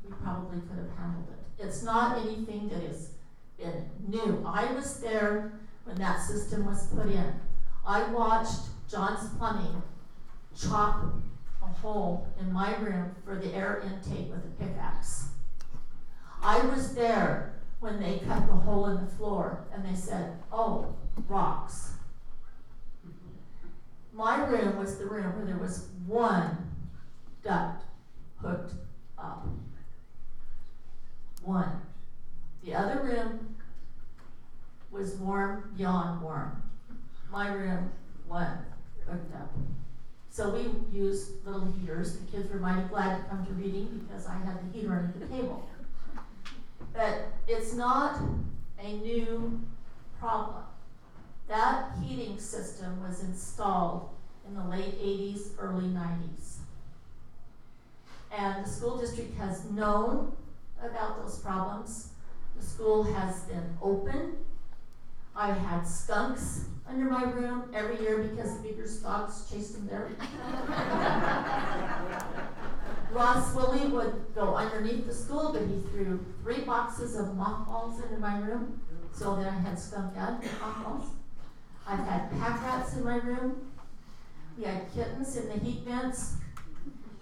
we probably could have handled it. It's not anything that has been new. I was there when that system was put in. I watched John's Plumbing chop a hole in my room for the air intake with a pickaxe. I was there when they cut the hole in the floor and they said, oh, rocks. My room was the room where there was one duct hooked up. One. The other room was warm beyond warm. My room, one hooked up. So we used little heaters. The kids were mighty glad to come to reading because I had the heater under the table. But it's not a new problem. That heating system was installed in the late 80s, early 90s. And the school district has known about those problems. The school has been open. I've had skunks under my room every year because bigger skunks chased them there. Ross Willie would go underneath the school, but he threw 3 boxes of mothballs into my room, so then I had skunk and mothballs. I've had pack rats in my room. We had kittens in the heat vents.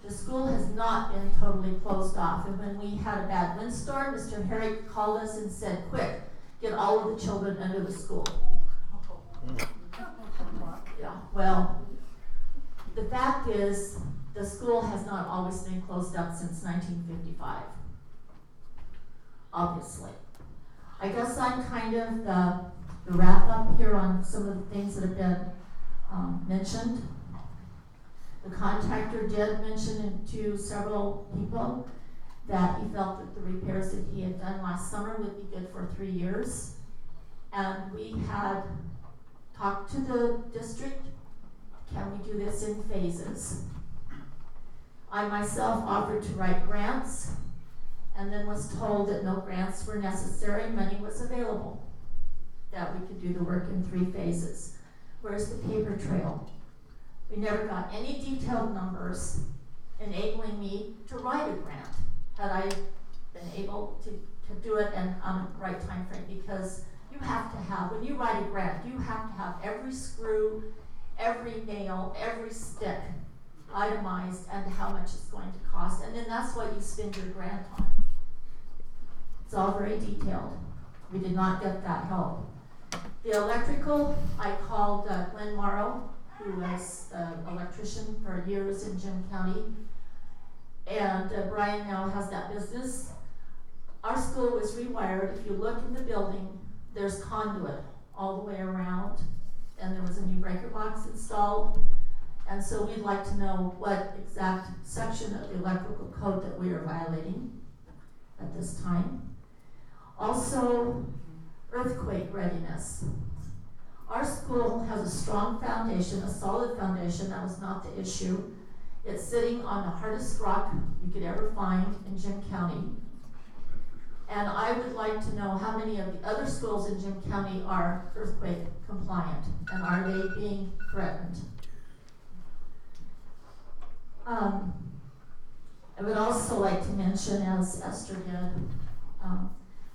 The school has not been totally closed off, and when we had a bad windstorm, Mr. Herrick called us and said, quick, get all of the children under the school. Yeah, well, the fact is, the school has not always been closed up since 1955, obviously. I guess I'm kind of the wrap up here on some of the things that have been mentioned. The contractor did mention to several people that he felt that the repairs that he had done last summer would be good for 3 years. And we had talked to the district, can we do this in phases? I myself offered to write grants and then was told that no grants were necessary, money was available, that we could do the work in 3 phases. Where's the paper trail? We never got any detailed numbers enabling me to write a grant had I been able to do it and on the right time frame, because you have to have, when you write a grant, you have to have every screw, every nail, every stick itemized and how much it's going to cost, and then that's what you spend your grant on. It's all very detailed. We did not get that help. The electrical, I called Glenn Morrow, who was an electrician for years in Jim County, and Brian now has that business. Our school was rewired. If you look in the building, there's conduit all the way around, and there was a new breaker box installed. And so we'd like to know what exact section of the electrical code that we are violating at this time. Also, earthquake readiness. Our school has a strong foundation, a solid foundation. That was not the issue. It's sitting on the hardest rock you could ever find in Jim County. And I would like to know how many of the other schools in Jim County are earthquake compliant, and are they being threatened? I would also like to mention, as Esther did,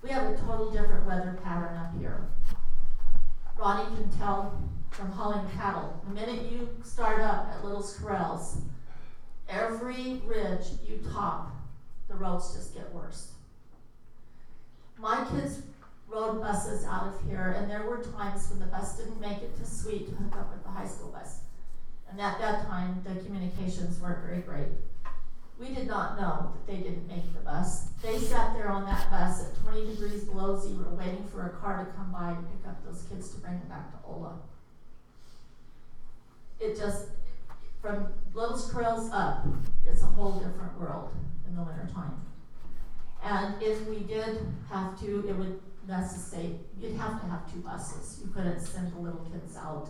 we have a total different weather pattern up here. Ronnie can tell from hauling cattle. The minute you start up at Little Squirrels, every ridge you top, the roads just get worse. My kids rode buses out of here, and there were times when the bus didn't make it to Sweet to hook up with the high school bus. And at that time, the communications weren't very great. We did not know that they didn't make the bus. They sat there on that bus at 20 degrees below zero, waiting for a car to come by to pick up those kids to bring them back to Ola. It just, from Little Squirrels up, it's a whole different world in the wintertime. And if we did have to, it would necessitate, you'd have to have 2 buses. You couldn't send the little kids out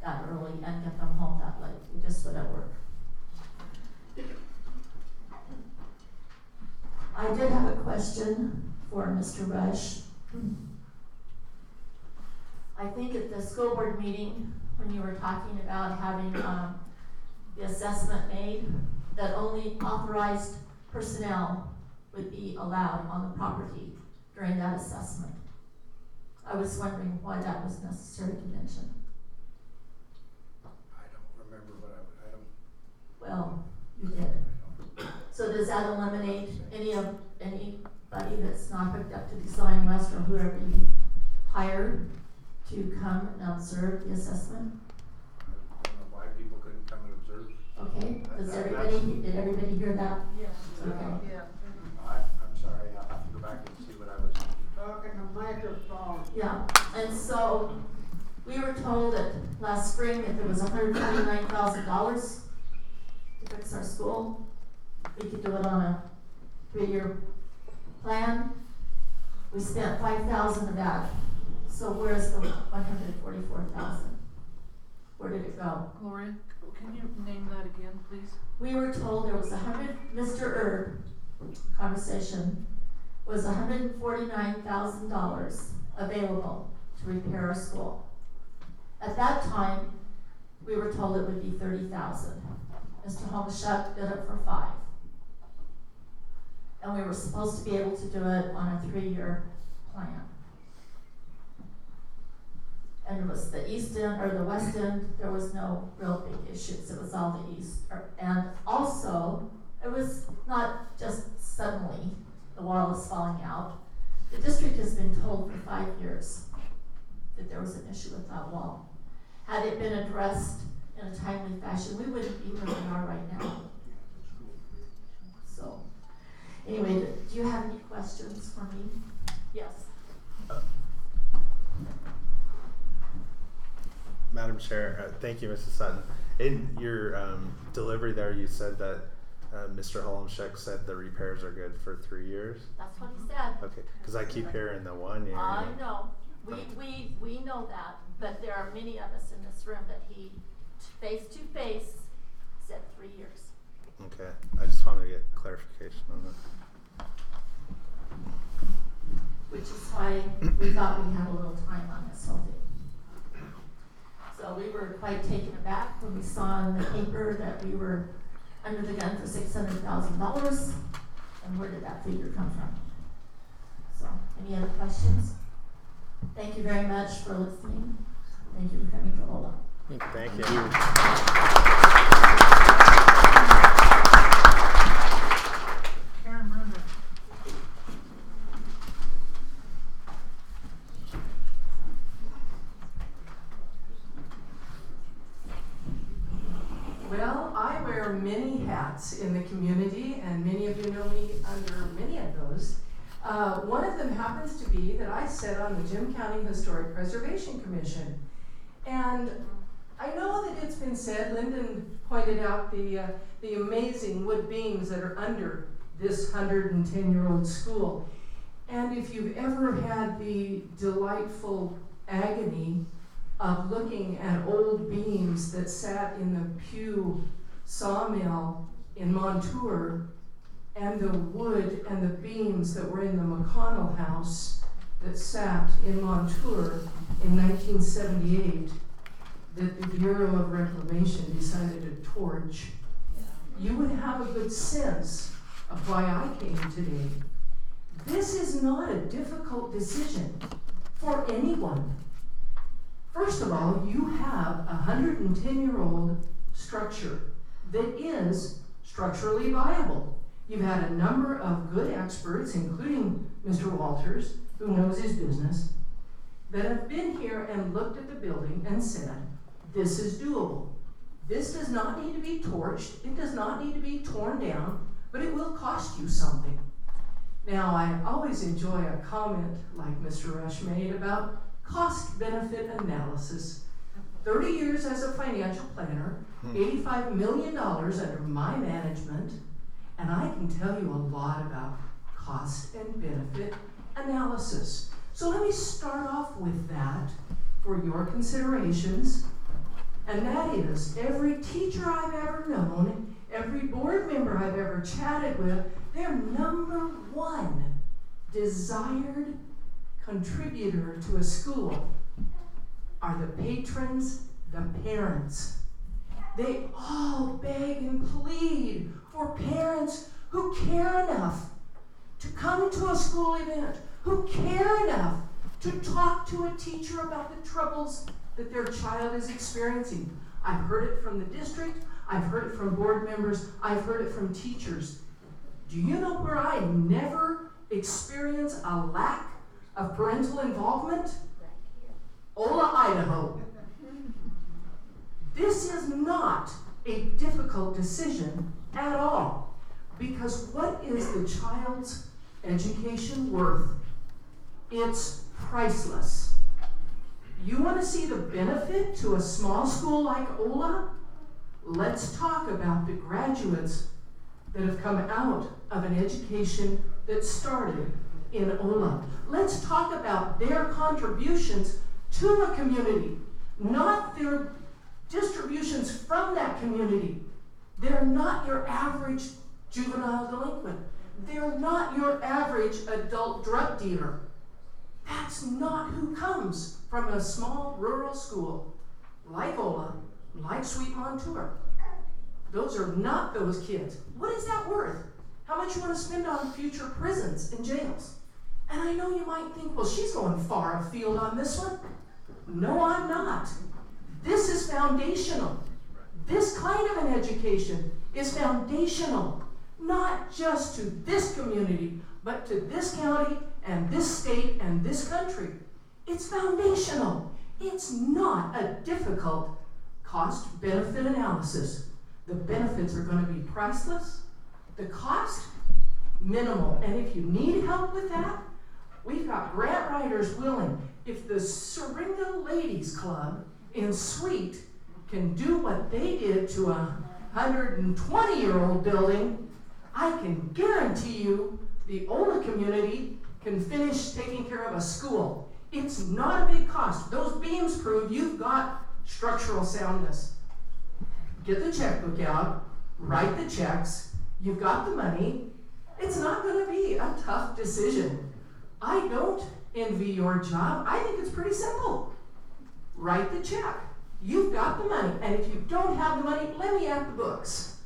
that early and get them home that late. It just wouldn't work. I did have a question for Mr. Rush. I think at the school board meeting, when you were talking about having the assessment made, that only authorized personnel would be allowed on the property during that assessment. I was wondering why that was necessary to mention. I don't remember, but I don't. Well, you did. So does that eliminate anybody that's not hooked up to Design West or whoever you hired to come and observe the assessment? I don't know why people couldn't come and observe. Okay, did everybody hear that? Yes. Okay. Yeah. I'm sorry, I'll have to go back and see what I was thinking. Talking to microphone. Yeah, and so we were told that last spring that there was $149,000 to fix our school. We could do it on a 3-year plan. We spent $5,000 of that. So where's the $144,000? Where did it go? Gloria, can you name that again, please? We were told there was Mr. Erb, conversation, was $149,000 available to repair our school. At that time, we were told it would be $30,000. Mr. Homashuk did it for $5,000. And we were supposed to be able to do it on a 3-year plan. And it was the east end or the west end, there was no real big issues. It was all the east. And also, it was not just suddenly the wall is falling out. The district has been told for 5 years that there was an issue with that wall. Had it been addressed in a timely fashion, we wouldn't be where we are right now. So, anyway, do you have any questions for me? Yes. Madam Chair, thank you, Mrs. Sutton. In your delivery there, you said that Mr. Holmschek said the repairs are good for 3 years. That's what he said. Okay, because I keep hearing the 1 year. I know. We know that, but there are many of us in this room that he face to face said 3 years. Okay, I just wanted to get clarification on that. Which is why we thought we had a little time on this whole thing. So we were quite taken aback when we saw in the paper that we were under the gun for $600,000. And where did that figure come from? So, any other questions? Thank you very much for listening. Thank you for coming to Ola. Thank you. Karen Bruner. Well, I wear many hats in the community, and many of you know me under many of those. One of them happens to be that I sit on the Jim County Historic Preservation Commission. And I know that it's been said, Lyndon pointed out the amazing wood beams that are under this 110-year-old school. And if you've ever had the delightful agony of looking at old beams that sat in the Pew sawmill in Montour, and the wood and the beams that were in the McConnell house that sat in Montour in 1978, that the Bureau of Reclamation decided to torch you would have a good sense of why I came today. This is not a difficult decision for anyone. First of all, you have a 110-year-old structure that is structurally viable. You've had a number of good experts, including Mr. Walters, who knows his business, that have been here and looked at the building and said, this is doable. This does not need to be torched. It does not need to be torn down, but it will cost you something. Now, I always enjoy a comment like Mr. Rush made about cost-benefit analysis. 30 years as a financial planner, $85 million under my management, and I can tell you a lot about cost and benefit analysis. So let me start off with that for your considerations. And that is, every teacher I've ever known, every board member I've ever chatted with, their number one desired contributor to a school are the patrons, the parents. They all beg and plead for parents who care enough to come to a school event, who care enough to talk to a teacher about the troubles that their child is experiencing. I've heard it from the district, I've heard it from board members, I've heard it from teachers. Do you know where I never experience a lack of parental involvement? Ola, Idaho. This is not a difficult decision at all, because what is the child's education worth? It's priceless. You want to see the benefit to a small school like Ola? Let's talk about the graduates that have come out of an education that started in Ola. Let's talk about their contributions to a community, not their distributions from that community. They're not your average juvenile delinquent. They're not your average adult drug dealer. That's not who comes from a small rural school like Ola, like Sweet Montour. Those are not those kids. What is that worth? How much you want to spend on future prisons and jails? And I know you might think, well, she's going far afield on this one. No, I'm not. This is foundational. This kind of an education is foundational, not just to this community, but to this county and this state and this country. It's foundational. It's not a difficult cost-benefit analysis. The benefits are going to be priceless. The cost, minimal. And if you need help with that, we've got grant writers willing. If the Syringa Ladies Club in Sweet can do what they did to a 120-year-old building, I can guarantee you the Ola community can finish taking care of a school. It's not a big cost. Those beams prove you've got structural soundness. Get the checkbook out, write the checks, you've got the money. It's not going to be a tough decision. I don't envy your job. I think it's pretty simple. Write the check. You've got the money, and if you don't have the money, let me at the books.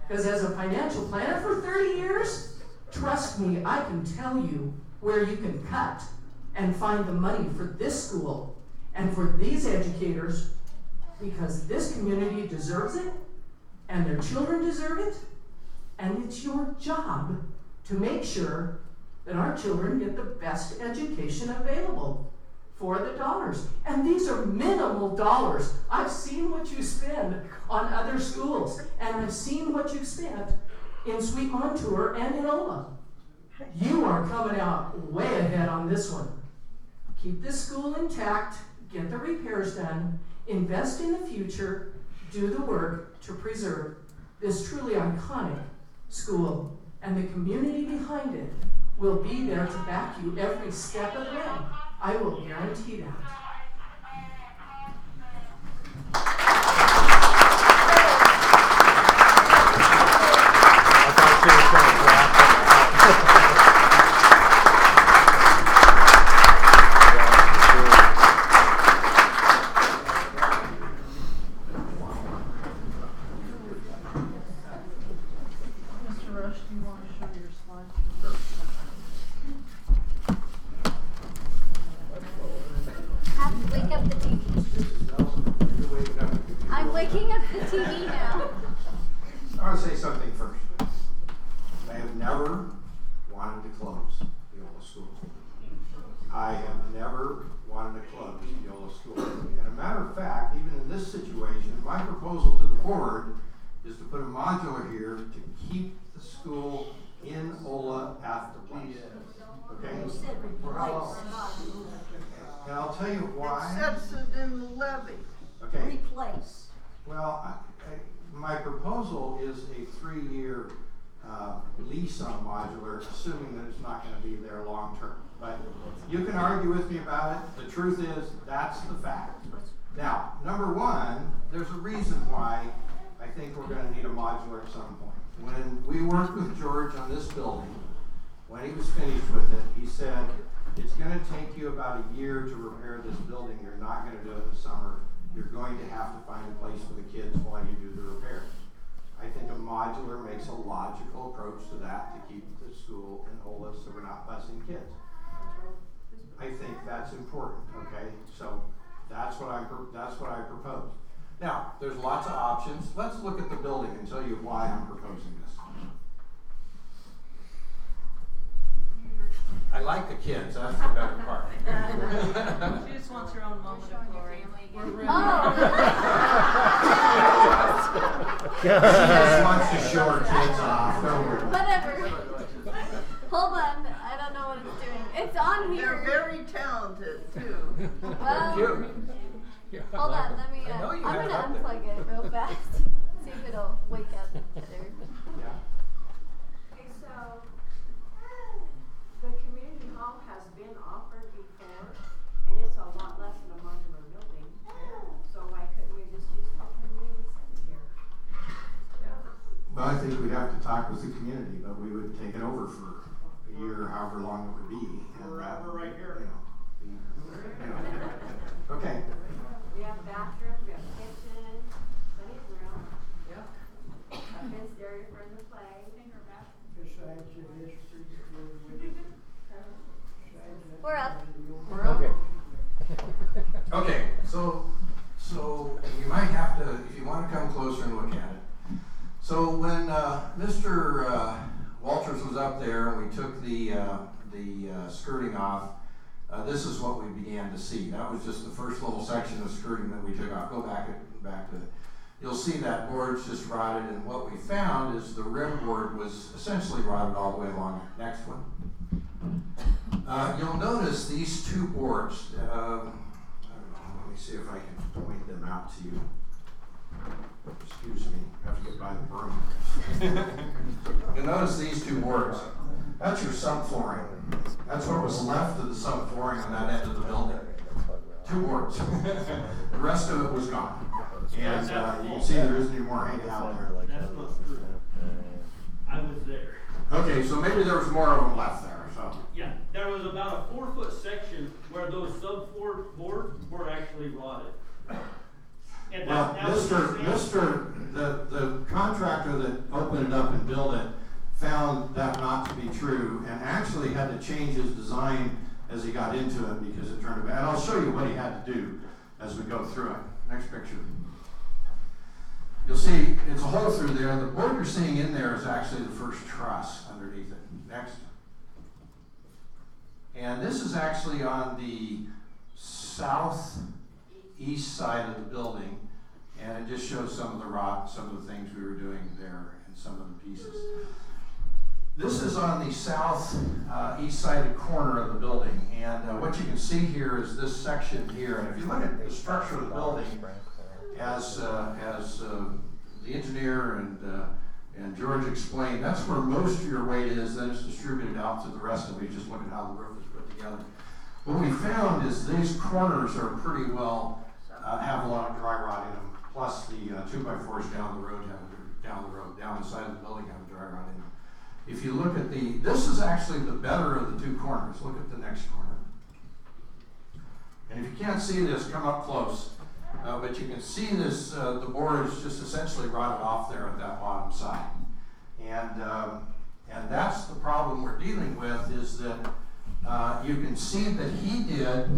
Because as a financial planner for 30 years, trust me, I can tell you where you can cut and find the money for this school and for these educators, because this community deserves it, and their children deserve it, and it's your job to make sure that our children get the best education available for the dollars. And these are minimal dollars. I've seen what you spend on other schools, and I've seen what you've spent in Sweet Montour and in Ola. You are coming out way ahead on this one. Keep this school intact, get the repairs done, invest in the future, do the work to preserve this truly iconic school, and the community behind it will be there to back you every step of the way. I will guarantee that. something first. I have never wanted to close the Yola School. I have never wanted to close the Yola School. And a matter of fact, even in this situation, my proposal to the board is to put a modular here to keep the school in Ola at the place. Okay? You said replace. And I'll tell you why. It sets it in the levy. Okay. Replace. Well, my proposal is a 3-year lease on modular, assuming that it's not going to be there long term. But you can argue with me about it. The truth is, that's the fact. Now, number one, there's a reason why I think we're going to need a modular at some point. When we worked with George on this building, when he was finished with it, he said, it's going to take you about a year to repair this building. You're not going to do it in the summer. You're going to have to find a place for the kids while you do the repairs. I think a modular makes a logical approach to that to keep the school in Ola so we're not busing kids. I think that's important, okay? So that's what I propose. Now, there's lots of options. Let's look at the building and tell you why I'm proposing this. I like the kids, that's the better part. She just wants her own moment of glory. She just wants to show her kids off, don't worry. Whatever. Hold on, I don't know what it's doing. It's on here. They're very talented too. Well, hold on, let me, I'm gonna unplug it real fast. See if it'll wake up there. Yeah. Okay, so the community hall has been offered before, and it's a lot less than a modular building. So why couldn't we just use the community center here? Well, I think we'd have to talk with the community, but we would take it over for a year, or however long it would be. We're right here. Okay. We have bathrooms, we have a kitchen, plenty of room. Yep. A fenced area for them to play. We're up. We're up. Okay, so you might have to, if you want to come closer and look at it. So when Mr. Walters was up there and we took the skirting off, this is what we began to see. That was just the first little section of skirting that we took off. Go back to it. You'll see that board's just rotted, and what we found is the rim board was essentially rotted all the way along. Next one. You'll notice these two boards. I don't know, let me see if I can point them out to you. Excuse me, I have to get by the broom. You'll notice these two boards. That's your subflooring. That's what was left of the subflooring on that end of the building. Two boards. The rest of it was gone. And you can see there isn't any more hanging out there. That's not true. I was there. Okay, so maybe there was more of them left there. So Yeah, there was about a 4-foot section where those subfloor boards were actually rotted. And well, that was the contractor that opened it up and built it found that not to be true and actually had to change his design as he got into it because it turned bad. And I'll show you what he had to do as we go through it. Next picture. You'll see it's a hole through there. The board you're seeing in there is actually the first truss underneath it. Next. And this is actually on the southeast side of the building, and it just shows some of the rot, some of the things we were doing there, and some of the pieces. This is on the southeast sided corner of the building, and what you can see here is this section here. And if you look at the structure of the building, as the engineer and George explained, that's where most of your weight is. Then it's distributed out to the rest of it. You just look at how the roof is put together. What we found is these corners are pretty well have a lot of dry rot in them. Plus the 2x4s down the side of the building have dry rot in them. If you look at this is actually the better of the two corners. Look at the next corner. And if you can't see this, come up close. But you can see this, the board is just essentially rotted off there at that bottom side. And that's the problem we're dealing with, is that you can see that he did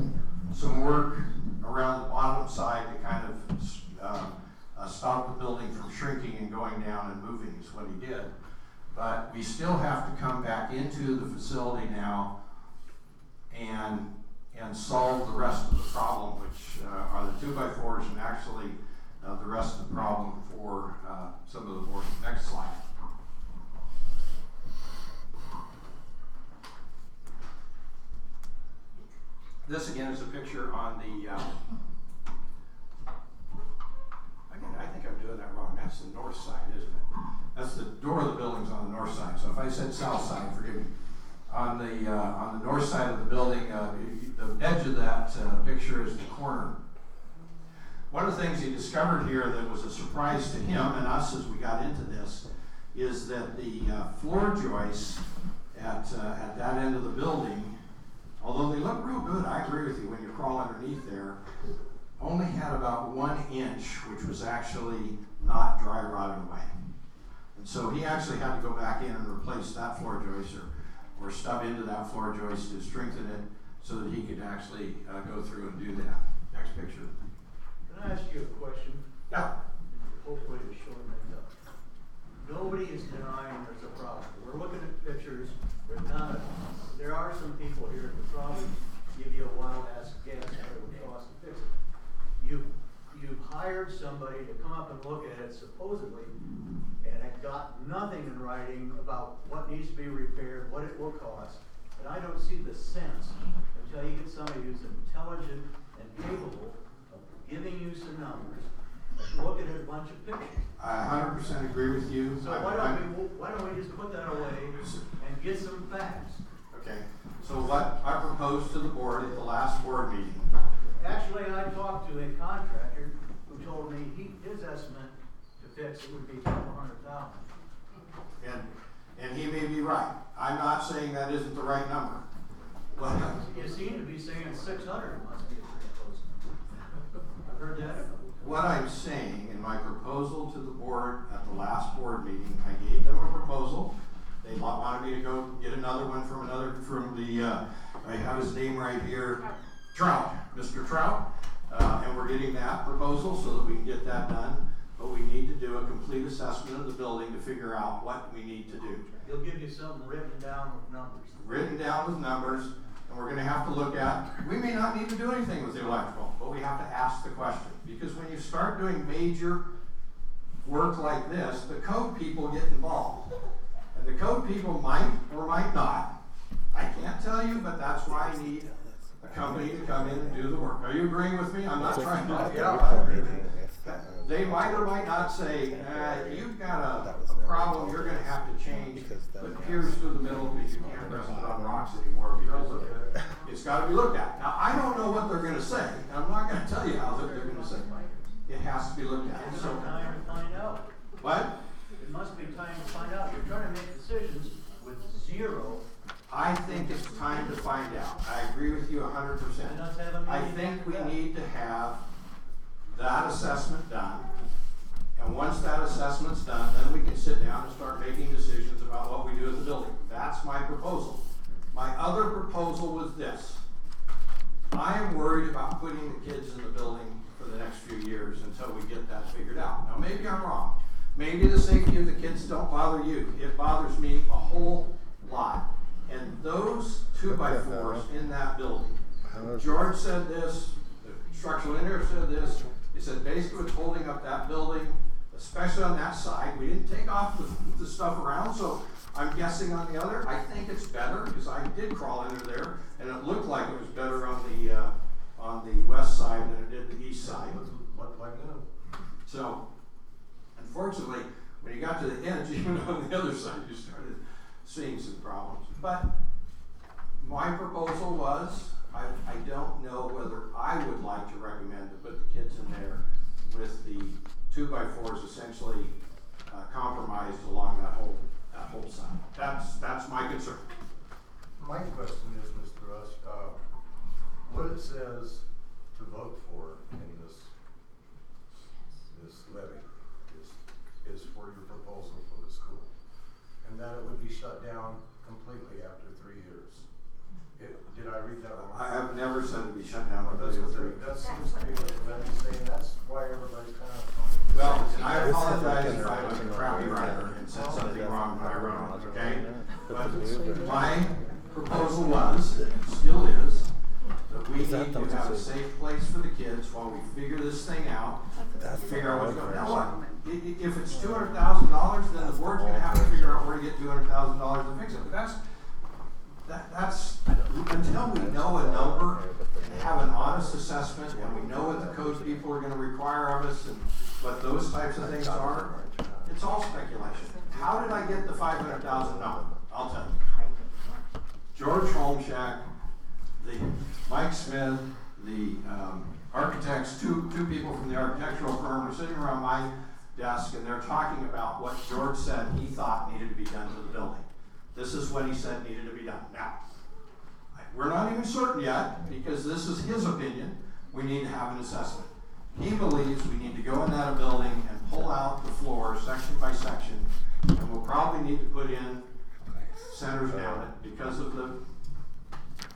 some work around the bottom side to kind of stop the building from shrinking and going down and moving is what he did. did. But we still have to come back into the facility now and solve the rest of the problem, which are the 2x4s and actually the rest of the problem for some of the boards. Next slide. This again is a picture on the, again, I think I'm doing that wrong. That's the north side, isn't it? That's the door of the building's on the north side. So if I said south side, forgive me. On the north side of the building, the edge of that picture is the corner. One of the things he discovered here that was a surprise to him and us as we got into this is that the floor joists at that end of the building, although they look real good, I agree with you, when you crawl underneath there, only had about 1 inch, which was actually not dry rotted away. And so he actually had to go back in and replace that floor joist or stub into that floor joist to strengthen it so that he could actually go through and do that. Next picture. Can I ask you a question? Yeah. Hopefully to shorten things up. Nobody is denying there's a problem. We're looking at pictures. There are some people here that could probably give you a wild ass guess what it would cost to fix it. You've hired somebody to come up and look at it supposedly, and it got nothing in writing about what needs to be repaired, what it will cost. And I don't see the sense until you get somebody who's intelligent and capable of giving you some numbers, looking at a bunch of pictures. I 100% agree with you. So why don't we just put that away and get some facts? Okay. So what I proposed to the board at the last board meeting. Actually, I talked to a contractor who told me his estimate to fix it would be $200,000. And he may be right. I'm not saying that isn't the right number. But you seem to be saying 600 must be a pretty close number. I've heard that. What I'm saying in my proposal to the board at the last board meeting, I gave them a proposal. They wanted me to go get another one from I have his name right here, Trout, Mr. Trout. And we're getting that proposal so that we can get that done. But we need to do a complete assessment of the building to figure out what we need to do. He'll give you something written down with numbers. Written down with numbers, and we're going to have to look at, we may not need to do anything with the electrical, but we have to ask the question. Because when you start doing major work like this, the code people get involved. And the code people might or might not. I can't tell you, but that's why I need a company to come in and do the work. Are you agreeing with me? I'm not trying to. They might or might not say, you've got a problem you're going to have to change the piers through the middle because you can't rest it on rocks anymore because it's got to be looked at. Now, I don't know what they're going to say, and I'm not going to tell you how they're going to say. It has to be looked at. It's time to find out. What? It must be time to find out. You're trying to make decisions with zero. I think it's time to find out. I agree with you 100%. I think we need to have that assessment done. And once that assessment's done, then we can sit down and start making decisions about what we do with the building. That's my proposal. My other proposal was this. I am worried about putting the kids in the building for the next few years until we get that figured out. Now, maybe I'm wrong. Maybe the safety of the kids don't bother you. It bothers me a whole lot. And those 2x4s in that building, George said this, the structural engineer said this, he said basically what's holding up that building, especially on that side, we didn't take off the stuff around, so I'm guessing on the other, I think it's better, because I did crawl under there, and it looked like it was better on the west side than it did the east side. So, unfortunately, when you got to the edge, even on the other side, you started seeing some problems. But my proposal was, I don't know whether I would like to recommend to put the kids in there with the 2x4s essentially compromised along that whole side. That's my concern. My question is, Mr. Rush, what it says to vote for in this levy is for your proposal for the school, and that it would be shut down completely after 3 years. Did I read that wrong? I have never said to be shut down. That seems to be what the levy's saying. That's why everybody's kind of. Well, and I apologize if I was a crappy writer and said something But my proposal was, and still is, that we need to have a safe place for the kids while we figure this thing out. Figure out what's going on. Now what? If it's $200,000, then the board's gonna have to figure out where to get $200,000 to fix it. But that's until we know a number, and have an honest assessment, and we know what the code people are gonna require of us and what those types of things are, it's all speculation. How did I get the $500,000? No, I'll tell you. George Holmschak, Mike Smith, the architects, two people from the architectural firm were sitting around my desk, and they're talking about what George said he thought needed to be done to the building. This is what he said needed to be done. Now, we're not even certain yet, because this is his opinion. We need to have an assessment. He believes we need to go in that building and pull out the floor section by section, and we'll probably need to put in centers down it because of the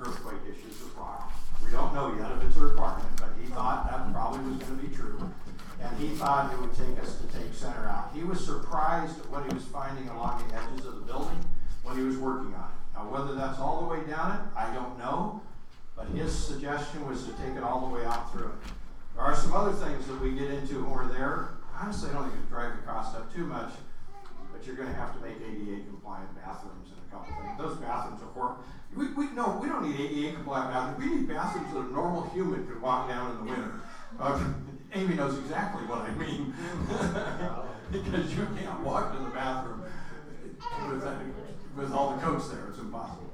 earthquake issues with rock. We don't know yet if it's a requirement, but he thought that probably was going to be true. And he thought it would take us to take center out. He was surprised at what he was finding along the edges of the building when he was working on it. Now, whether that's all the way down it, I don't know, but his suggestion was to take it all the way out through it. There are some other things that we get into when we're there. Honestly, I don't think it'd drive the cost up too much, but you're going to have to make ADA compliant bathrooms and a couple things. Those bathrooms are horrible. We don't need ADA compliant bathrooms. We need bathrooms that a normal human could walk down in the winter. Amy knows exactly what I mean. Because you can't walk to the bathroom with all the coats there. It's impossible.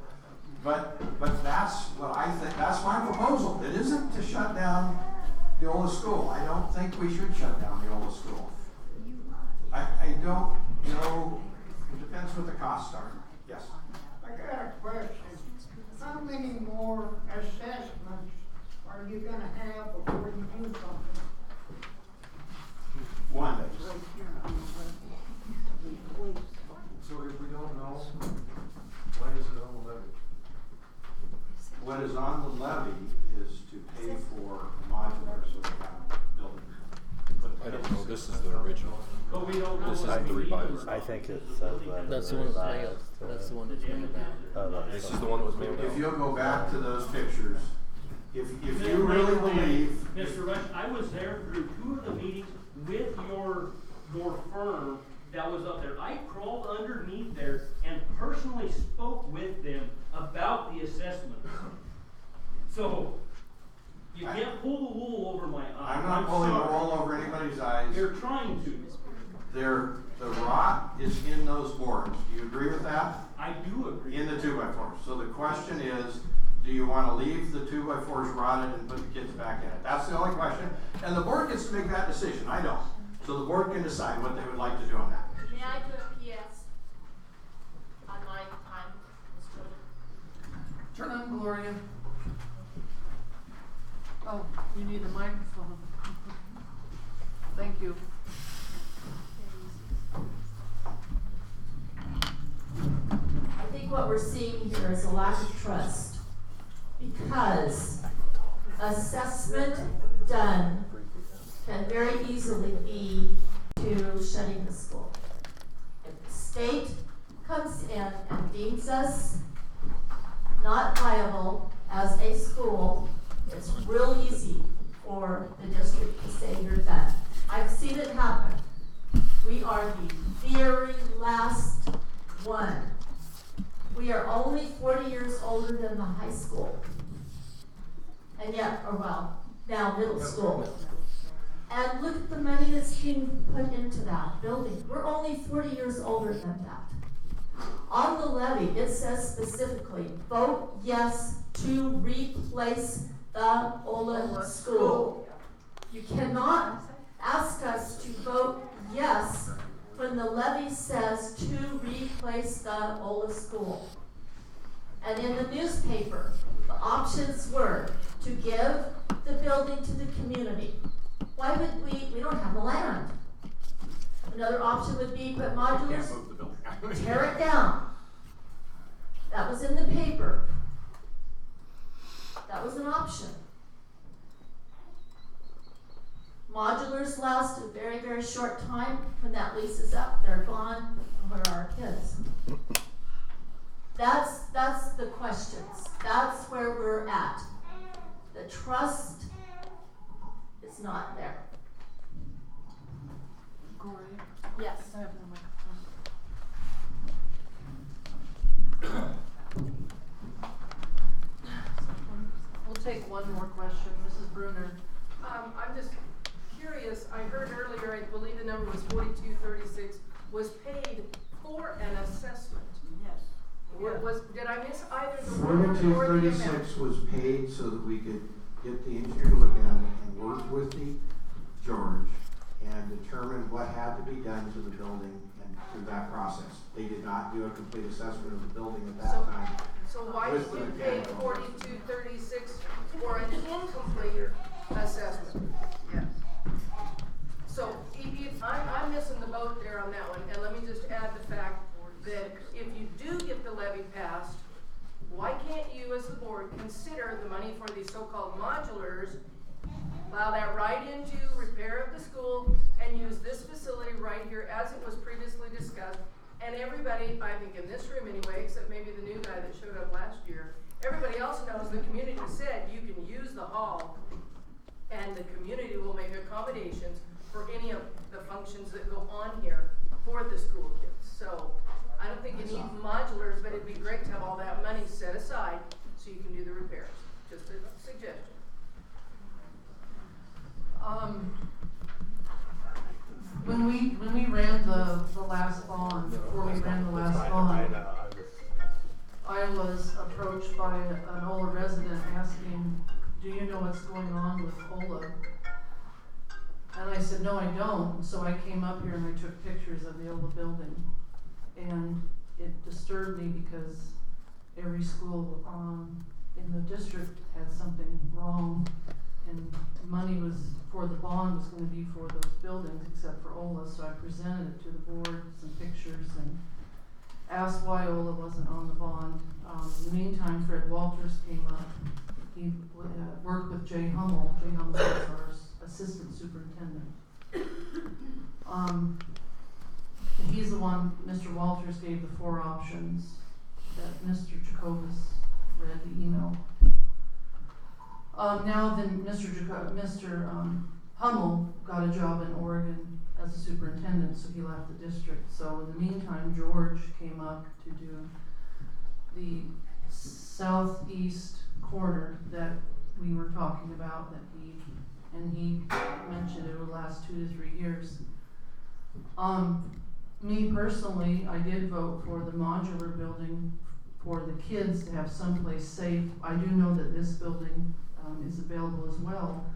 But that's what I think. That's my proposal. It isn't to shut down the oldest school. I don't think we should shut down the oldest school. I don't know. It depends what the costs are. Yes. I got a question. How many more assessments are you going to have before you do something? One. So if we don't know, why is it on the levy? What is on the levy is to pay for modular, so we have building. I don't know, this is the original. But we don't know. This isn't the revised. I think it says that. That's the one that's mailed. That's the one that's mailed out. This is the one that was mailed out. If you'll go back to those pictures, if you really believe. Mr. Rush, I was there through 2 of the meetings with your firm that was up there. I crawled underneath there and personally spoke with them about the assessment. So, you can't pull the wool over my eyes. I'm not pulling the wool over anybody's eyes. You're trying to. The rot is in those boards. Do you agree with that? I do agree. In the 2x4s. So the question is, do you want to leave the 2x4s rotted and put the kids back in it? That's the only question. And the board gets to make that decision. I don't. So the board can decide what they would like to do on that. May I do a PS on my time, Mr. Turn on Gloria. Oh, you need the microphone. Thank you. I think what we're seeing here is a lack of trust, because assessment done can very easily be to shutting the school. If the state comes in and deems us not viable as a school, it's real easy for the district to say you're done. I've seen it happen. We are the very last one. We are only 40 years older than the high school. And yet, or well, now middle school. And look at the money that's being put into that building. We're only 40 years older than that. On the levy, it says specifically, vote yes to replace the Ola school. You cannot ask us to vote yes when the levy says to replace the Ola school. And in the newspaper, the options were to give the building to the community. Why would we don't have the land. Another option would be put modulars, tear it down. That was in the paper. That was an option. Modulars last a very, very short time. When that lease is up, they're gone. Where are our kids? That's the questions. That's where we're at. The trust is not there. Corey? Yes. I have the microphone. We'll take one more question. Mrs. Bruner. I'm just curious, I heard earlier, I believe the number was 4236, was paid for an assessment. Yes. Did I miss either the word or the amount? 4236 was paid so that we could get the engineer to look at it and work with the George and determine what had to be done to the building and through that process. They did not do a complete assessment of the building at that time. So why did with the you pay mechanical. 4236 for an incomplete assessment? Yes. So I'm missing the boat there on that one, and let me just add the fact that if you do get the levy passed, why can't you as the board consider the money for these so-called modulars, allow that right into repair of the school, and use this facility right here as it was previously discussed, and everybody, I think in this room anyway, except maybe the new guy that showed up last year, everybody else knows the community said you can use the hall, and the community will make accommodations for any of the functions that go on here for the school kids. So I don't think you need modulars, but it'd be great to have all that money set aside so you can do the repairs. Just a suggestion. When we ran the last bond, before we ran the last bond, I was approached by an Ola resident asking, do you know what's going on with Ola? And I said, no, I don't. So I came up here and I took pictures of the Ola building. And it disturbed me because every school in the district had something wrong, and money was for the bond was going to be for those buildings except for Ola. So I presented it to the board, some pictures, and asked why Ola wasn't on the bond. In the meantime, Fred Walters came up. He worked with Jay Hummel. Jay Hummel was our assistant superintendent. He's the one, Mr. Walters gave the 4 options that Mr. Jacobus read the email. Now then Mr. Hummel got a job in Oregon as a superintendent, so he left the district. So in the meantime, George came up to do the southeast corner that we were talking about, that he mentioned it would last 2 to 3 years. Me personally, I did vote for the modular building for the kids to have someplace safe. I do know that this building is available as well,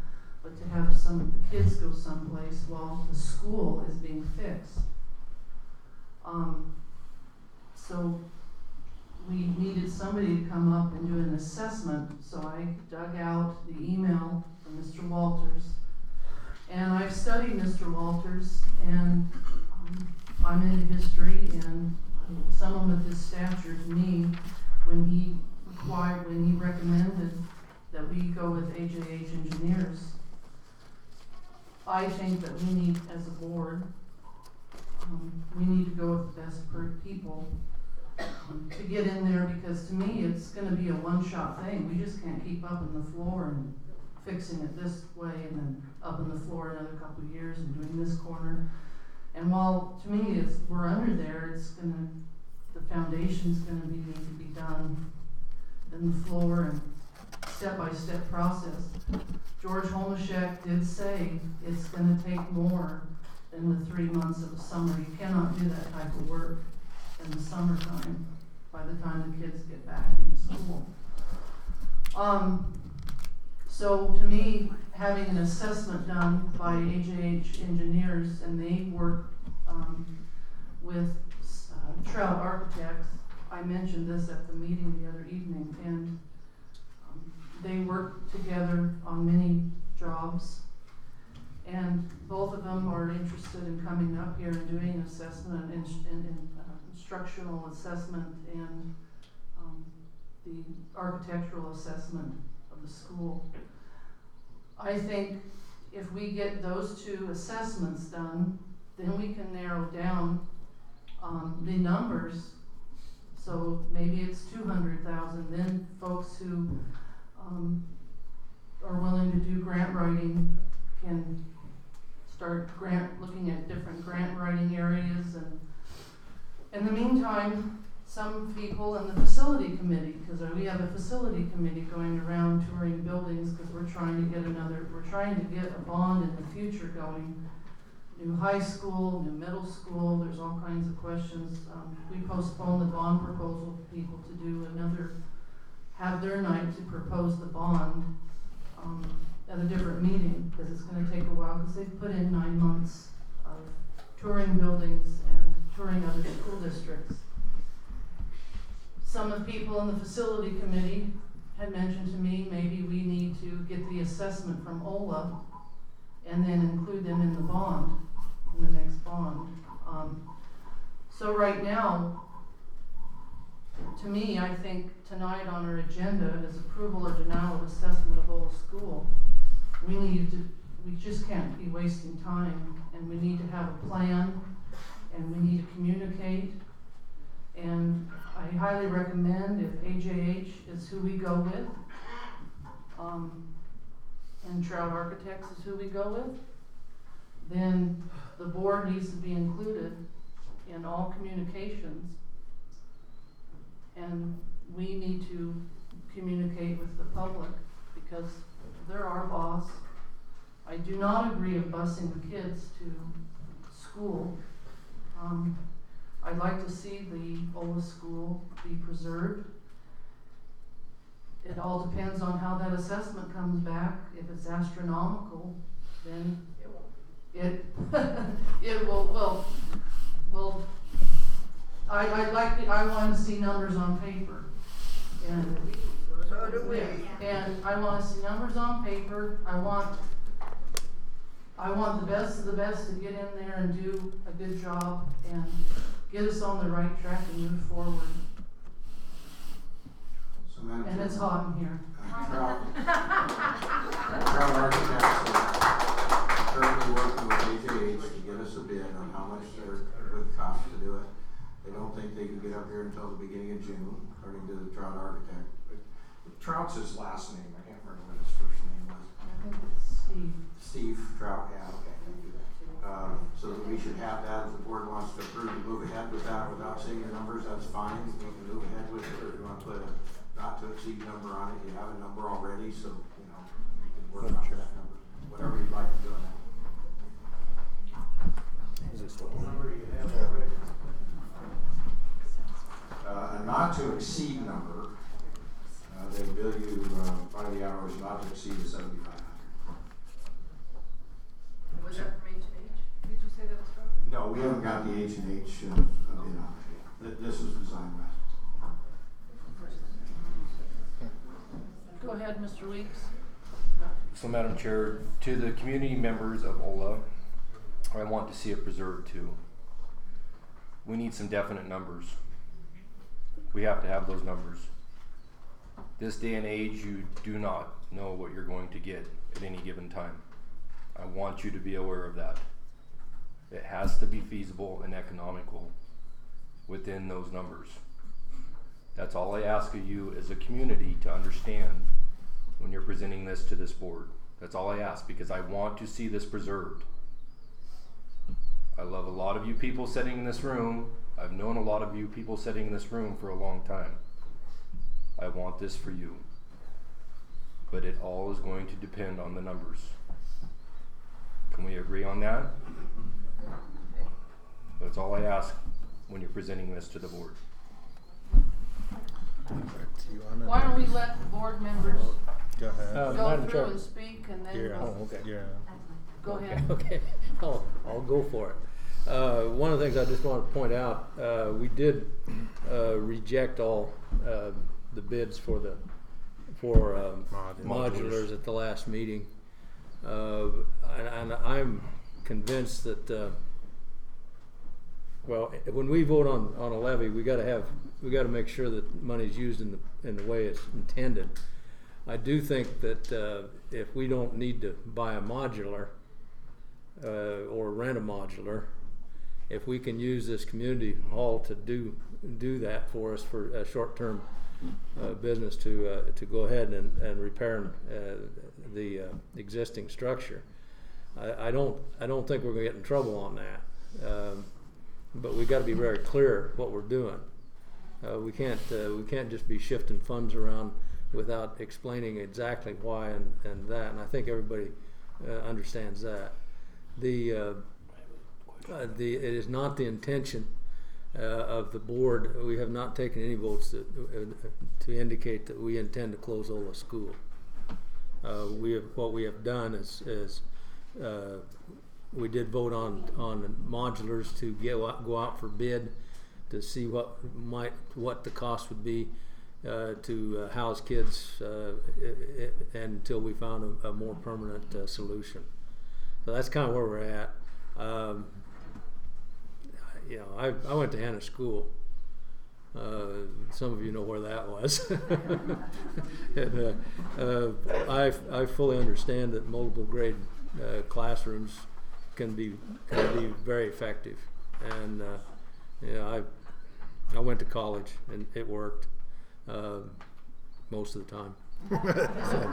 but to have some of the kids go someplace while the school is being fixed. So we needed somebody to come up and do an assessment, so I dug out the email from Mr. Walters. And I've studied Mr. Walters, and I'm into history, and someone with his stature to me, when he recommended that we go with AJH engineers, I think that we need, as a board, we need to go with the best people to get in there, because to me it's going to be a one-shot thing. We just can't keep up in the floor and fixing it this way and then up in the floor another couple of years and doing this corner. And while to me we're under there, the foundation's gonna need to be done in the floor and step-by-step process. George Holmashek did say it's gonna take more than the 3 months of the summer. You cannot do that type of work in the summertime by the time the kids get back into school. So to me, having an assessment done by AJH engineers, and they work with Trout Architects. I mentioned this at the meeting the other evening, and they work together on many jobs, and both of them are interested in coming up here and doing an assessment and instructional assessment and the architectural assessment of the school. I think if we get those 2 assessments done, then we can narrow down the numbers So maybe it's 200,000, then folks who, are willing to do grant writing can start looking at different grant writing areas, and in the meantime, some people in the facility committee, because we have a facility committee going around touring buildings, because we're trying to get a bond in the future going. New high school, new middle school, there's all kinds of questions. We postponed the bond proposal for people to do have their night to propose the bond at a different meeting, because it's gonna take a while, because they've put in 9 months of touring buildings and touring other school districts. Some of the people in the facility committee had mentioned to me, maybe we need to get the assessment from OLA and then include them in the bond, in the next bond. So right now, to me, I think tonight on our agenda is approval or denial of assessment of OLA school. We just can't be wasting time, and we need to have a plan, and we need to communicate. And I highly recommend, if AJH is who we go with, and Trout Architects is who we go with, then the board needs to be included in all communications, and we need to communicate with the public, because they're our boss. I do not agree with busing the kids to school. I'd like to see the OLA school be preserved. It all depends on how that assessment comes back. If it's astronomical, then it will, I want to see numbers on paper. And so do we. And I want to see numbers on paper. I want the best of the best to get in there and do a good job and get us on the right track and move forward. So, Madam And Chair, it's hot in here. Trout Architects are currently working with AJH to get us a bid on how much it would cost to do it. They don't think they can get up here until the beginning of June, according to the Trout Architect. But Trout's his last name. I can't remember what his first name was. I think it's Steve. Steve Trout, yeah, okay, thank you. So that we should have that, if the board wants to approve to move ahead with that without seeing the numbers, that's fine. We can move ahead with it, or if you want to put a not to exceed number on it, you have a number already, so, you know, you can work on that number, whatever you'd like to do on that. What number do you have already? A not to exceed number, they bill you by the hours not to exceed the 7,500. Was that from H&H? Did you say that was from? No, we haven't got the H&H bid on it yet. This was designed last. Go ahead, Mr. Weeks. So, Madam Chair, to the community members of OLA, I want to see it preserved too. We need some definite numbers. We have to have those numbers. This day and age, you do not know what you're going to get at any given time. I want you to be aware of that. It has to be feasible and economical within those numbers. That's all I ask of you as a community to understand when you're presenting this to this board. That's all I ask, because I want to see this preserved. I love a lot of you people sitting in this room. I've known a lot of you people sitting in this room for a long time. I want this for you. But it all is going to depend on the numbers. Can we agree on that? That's all I ask when you're presenting this to the board. Why don't we let the board members Go ahead. go Madam through Chair. and speak, and then we'll go ahead. Okay, I'll go for it. One of the things I just want to point out, we did reject all the bids for modulars at the last meeting, and I'm convinced that well, when we vote on a levy, we got to make sure that money's used in the way it's intended. I do think that if we don't need to buy a modular or rent a modular, if we can use this community hall to do that for us for a short-term business to go ahead and repair the existing structure. I don't think we're gonna get in trouble on that, but we got to be very clear what we're doing. We can't just be shifting funds around without explaining exactly why and that. And I think everybody understands that. It is not the intention of the board. We have not taken any votes to indicate that we intend to close Ola School. What we have done is we did vote on modulars to go out for bid to see what the cost would be to house kids until we found a more permanent solution. So that's kind of where we're at. You know, I went to Hannah School. Some of you know where that was. And I fully understand that multiple grade classrooms can be very effective. And you know, I went to college and it worked most of the time. So,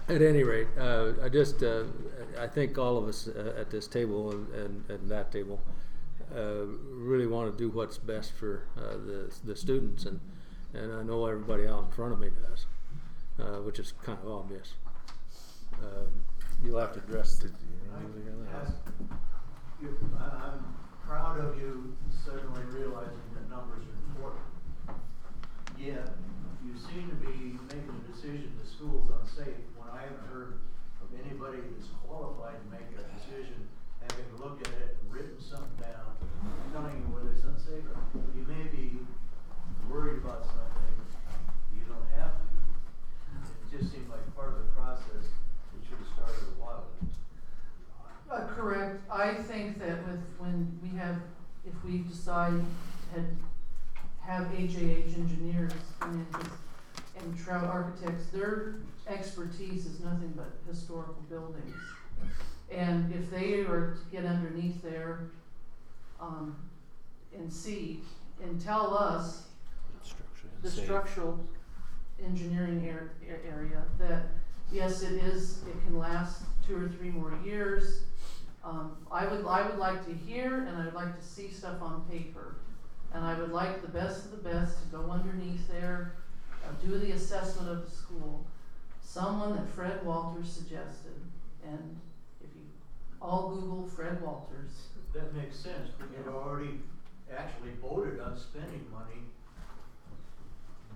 at any rate, I think all of us at this table and that table really want to do what's best for the students, and I know everybody out in front of me does, which is kind of obvious. You'll have to address the. I'm proud of you certainly realizing that numbers are important. Yet, you seem to be making a decision the school's unsafe when I haven't heard of anybody that's qualified to make that decision, having looked at it, written something down, telling you whether it's unsafe. You may be worried about something you don't have to. It just seemed like part of the process that should have started a while ago. Correct. I think that if we decide to have HAH engineers and Trout architects, their expertise is nothing but historical buildings. And if they are to get underneath there and see and tell us the structural engineering area that yes, it can last 2 or 3 more years. I would like to hear and I would like to see stuff on paper, and I would like the best of the best to go underneath there, do the assessment of the school. Someone that Fred Walters suggested, and if you all Google Fred Walters. That makes sense, but you've already actually voted on spending money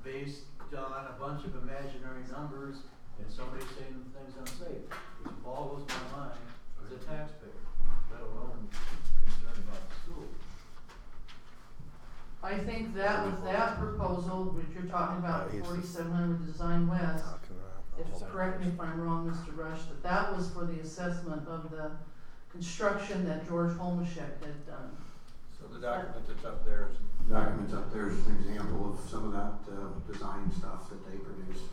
based on a bunch of imaginary numbers and somebody saying things unsafe, which boggles my mind as a taxpayer, let alone concerned about the school. I think that with that proposal, which you're talking about, 4700 Design West, correct me if I'm wrong, Mr. Rush, that was for the assessment of the construction that George Holmeshek had done. So the document that's up there is an example of some of that design stuff that they produced.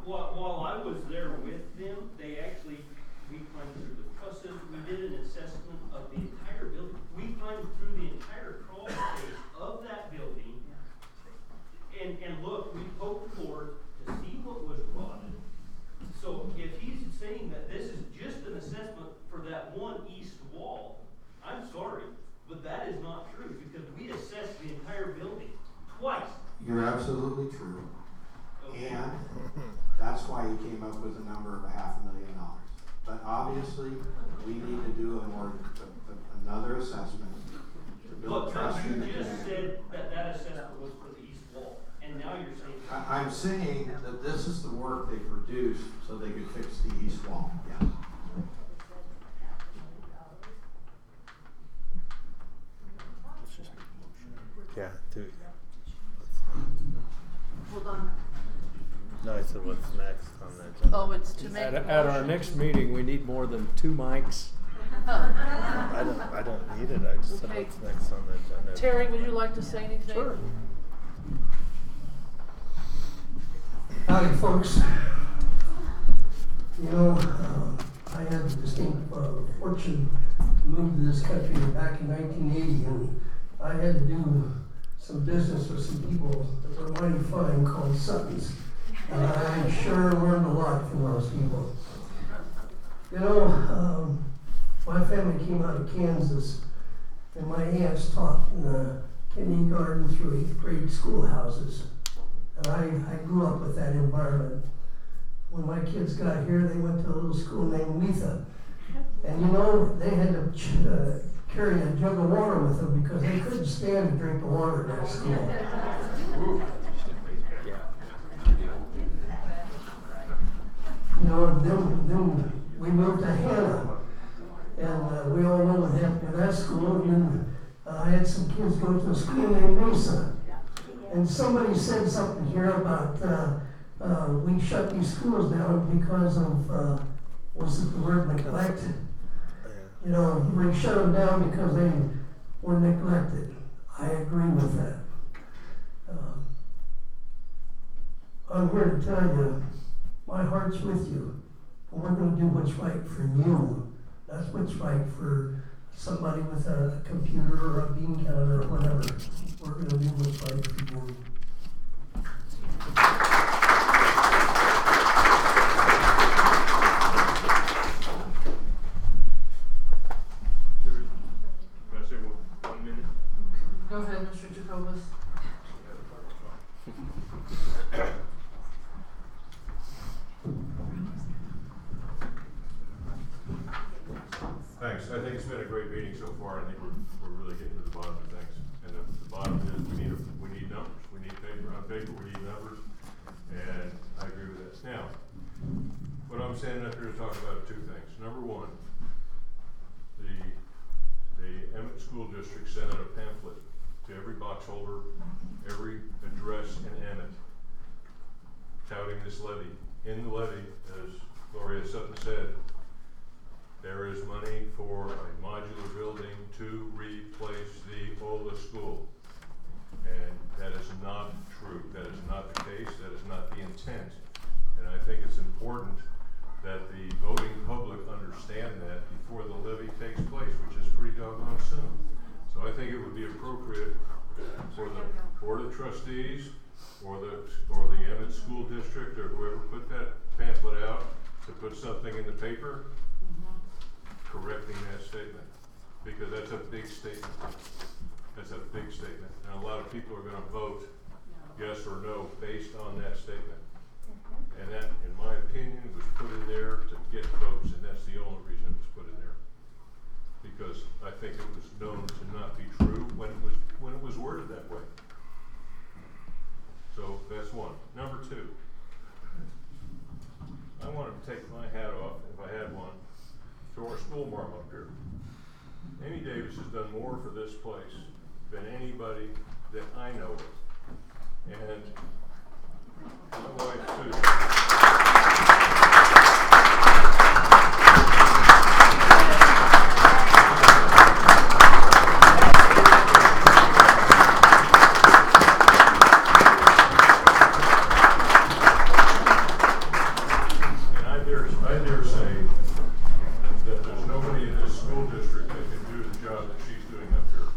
While I was there with them, we climbed through the trusses, we did an assessment of the entire building. We climbed through the entire crawl space of that building, and look, we poked the board to see what was rotted. So if he's saying that this is just an assessment for that one east wall, I'm sorry, but that is not true, because we assessed the entire building twice. You're absolutely true. Okay. And that's why he came up with a number of $500,000. But obviously, we need to do another assessment to build trust in the community. You just said that assessment was for the east wall, and now you're saying. I'm saying that this is the work they produced so they could fix the east wall. Yeah. Yeah, dude. Hold on. No, I said what's next on the agenda. Oh, it's to make At our next meeting, we need more than 2 mics. I don't need it. I just said Okay. what's next on the agenda. Terry, would you like to say anything? Sure. Howdy, folks. You know, I had the distinct fortune moved to this country back in 1980, and I had to do some business with some people that were mighty fine called Suttons. And I sure learned a lot from those people. You know, my family came out of Kansas, and my aunts taught in kindergarten through 8th grade schoolhouses. And I grew up with that environment. When my kids got here, they went to a little school named Letha. And you know, they had to carry a jug of water with them because they couldn't stand to drink the water in that school. You know, then we moved to Hannah, and we all know what happened to that school. And then I had some kids go to a school named Mesa, and somebody said something here about we shut these schools down because of was it the word neglect? You know, we shut them down because they were neglected. I agree with that. I'm here to tell you, my heart's with you. And we're going to do what's right for you. That's what's right for somebody with a computer or a bean counter or whatever. We're going to do what's right for you. Can I say 1 minute? Go ahead, Mr. Jacobus. Thanks. I think it's been a great meeting so far. I think we're really getting to the bottom of things. And the bottom is we need numbers. We need paper on paper. We need numbers. And I agree with that. Now, what I'm standing up here to talk about are two things. Number one, the Emmett School District sent out a pamphlet to every box holder, every address in Emmett, touting this levy. In the levy, as Gloria Sutton said, there is money for a modular building to replace the Ola school. And that is not true. That is not the case. That is not the intent. And I think it's important that the voting public understand that before the levy takes place, which is pretty doggone soon. So I think it would be appropriate for the Board of Trustees or the Emmett School District or whoever put that pamphlet out to put something in the paper correcting that statement, because that's a big statement. That's a big statement, and a lot of people are going to vote yes or no based on that statement. And that, in my opinion, was put in there to get votes, and that's the only reason it was put in there. Because I think it was known to not be true when it was worded that way. So that's one. Number two, I wanted to take my hat off, if I had one, to our school marm up here. Amy Davis has done more for this place than anybody that I know of. And my wife too. I dare say that there's nobody in this school district that can do the job that she's doing up here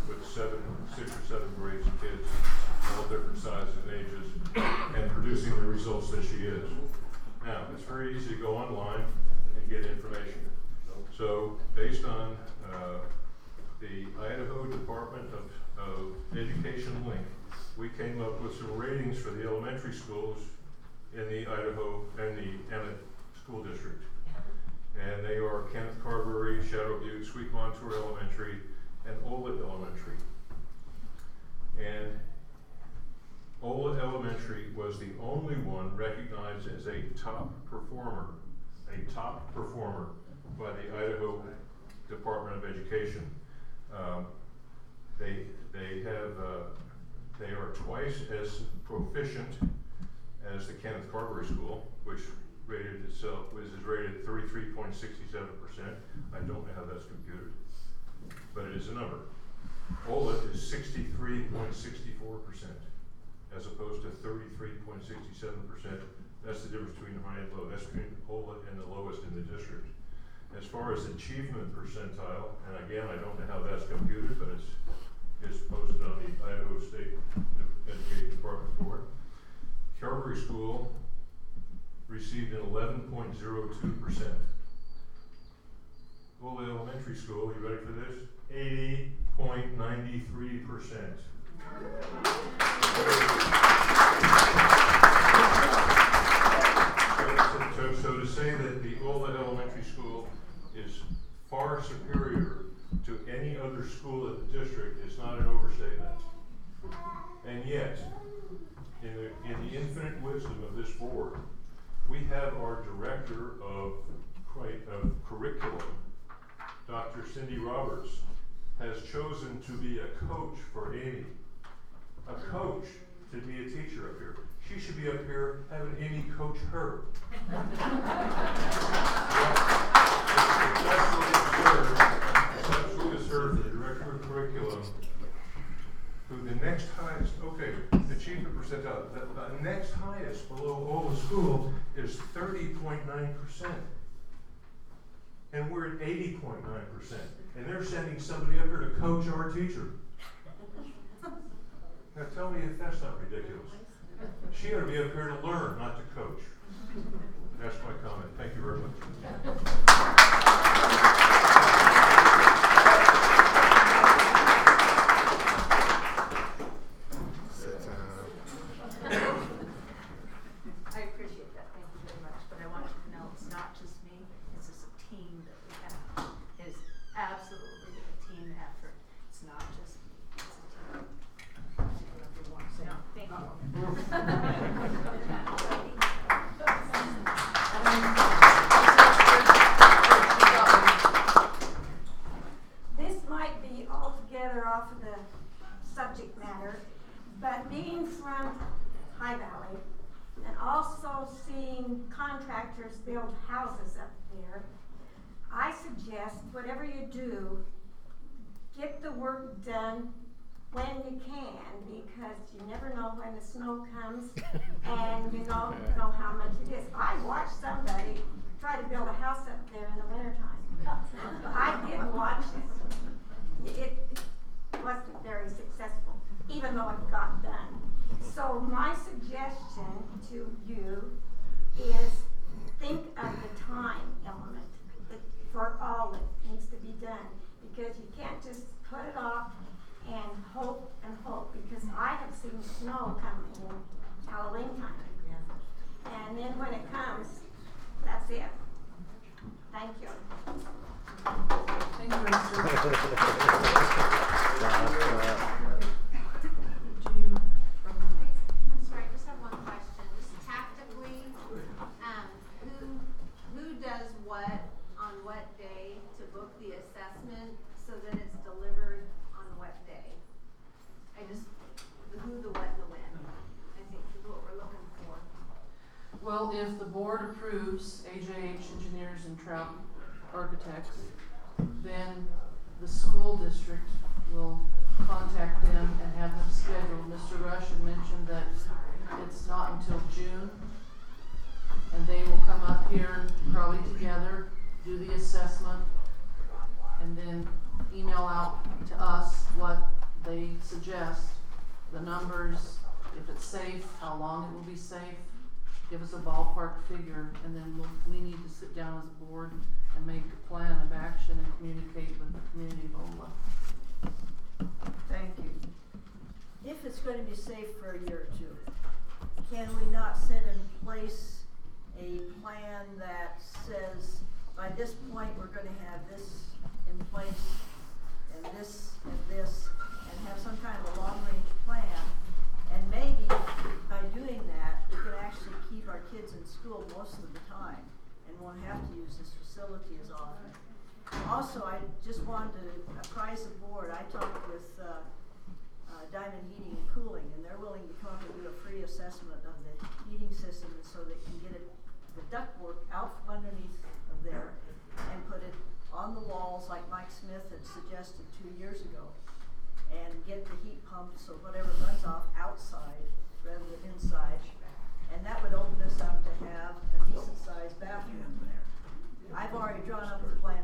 with 6 or 7 grades of kids, all different sizes and ages, and producing the results that she is. Now, it's very easy to go online and get information. So, based on the Idaho Department of Education link, we came up with some ratings for the elementary schools in the Idaho and the Emmett School District. And they are Kenneth Carberry, Shadow Butte, Sweet Montour Elementary, and Ola Elementary. And Ola Elementary was the only one recognized as a top performer by the Idaho Department of Education. They are twice as proficient as the Kenneth Carberry School, which rated itself is rated 33.67%. I don't know how that's computed, but it is a number. Ola is 63.64%, as opposed to 33.67%. That's the difference between high and low. That's between Ola and the lowest in the district. As far as achievement percentile, and again, I don't know how that's computed, but it's posted on the Idaho State Education Department board. Calvary School received an 11.02%. Ola Elementary School, you ready for this? 80.93%. So to say that the Ola Elementary School is far superior to any other school in the district is not an overstatement. And yet, in the infinite wisdom of this board, we have our director of curriculum, Dr. Cindy Roberts, has chosen to be a coach for Amy. A coach to be a teacher up here. She should be up here having Amy coach her. It's absolutely absurd the director of curriculum, who the next highest, achievement percentile, the next highest below Ola School is 30.9%. And we're at 80.9%. And they're sending somebody up here to coach our teacher. Now tell me if that's not ridiculous. She ought to be up here to learn, not to coach. That's my comment. Thank you very much. I appreciate that, thank you very much, but I want you to know it's not just me, it's just a team that we have. It is absolutely a team effort, it's not just me, it's a team. Whatever you want to say. No, thank you. This might be altogether off of the subject matter, but being from High Valley and also seeing contractors build houses up there, I suggest whatever you do, get the work done when you can, because you never know when the snow comes and you don't know how much it is. I watched somebody try to build a house up there in the wintertime. I did watch it. It wasn't very successful, even though it got done. So my suggestion to you is think of the time element for all that needs to be done, because you can't just put it off and hope, because I have seen snow come in Halloween time. And then when it comes, that's it. Thank you. Thank you, Mr. I'm sorry, I just have one question. Just tactically, who does what on what day to book the assessment so that it's delivered on what day? The who, the what, and the when, I think is what we're looking for. Well, if the board approves AJH Engineers and Trout Architects, then the school district will contact them and have them scheduled. Mr. Rush had mentioned that it's not until June, and they will come up here probably together, do the assessment, and then email out to us what they suggest, the numbers, if it's safe, how long it will be safe, give us a ballpark figure, and then we need to sit down as a board and make a plan of action and communicate with the community of Ola. Thank you. If it's going to be safe for a year or two, can we not set in place a plan that says by this point we're going to have this in place and this and this, and have some kind of a long-range plan? And maybe by doing that, we can actually keep our kids in school most of the time and won't have to use this facility as often. Also, I just wanted to apprise the board, I talked with Diamond Heating and Cooling, and they're willing to come up and do a free assessment of the heating system, and so they can get the ductwork out from underneath of there and put it on the walls like Mike Smith had suggested 2 years ago, and get the heat pump so whatever runs off outside rather than inside, and that would open us up to have a decent sized bathroom there. I've already drawn up a plan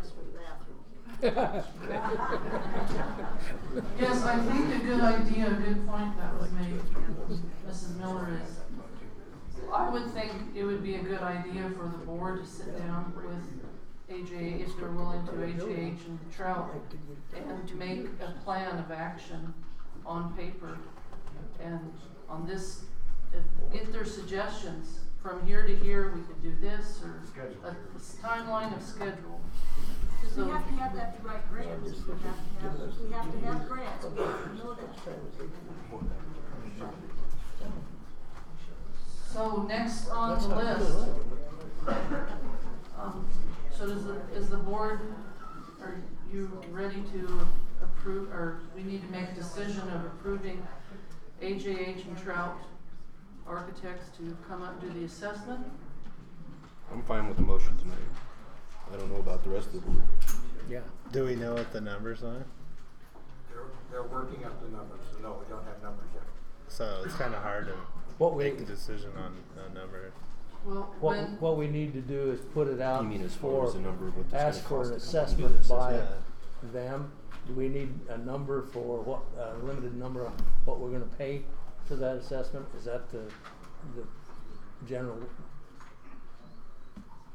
Yes, I think a good idea, a good point that was made, Mrs. Miller, is I would think it would be a good idea for the board to sit down with AJ, if they're willing to, AJH and Trout, and to make a plan of action on paper. And on this, get their suggestions. From here to here, we could do this, or a timeline of schedule. We have to have that to write grants. We have to have grants. We have to know that. So next on the list, so is the board, are you ready to approve, or we need to make a decision of approving AJH and Trout Architects to come up and do the assessment? I'm fine with the motion tonight. I don't know about the rest of the board. Yeah. Do we know what the numbers are? They're working up the numbers, so no, we don't have numbers yet. So it's kind of hard to make a decision on a number. Well, What we need to do is put it out You mean as far as for, the number of what this ask gonna for an cost to come and do assessment this? by Yeah. them. Do we need a number for what, limited number of what we're gonna pay for that assessment? Is that the general?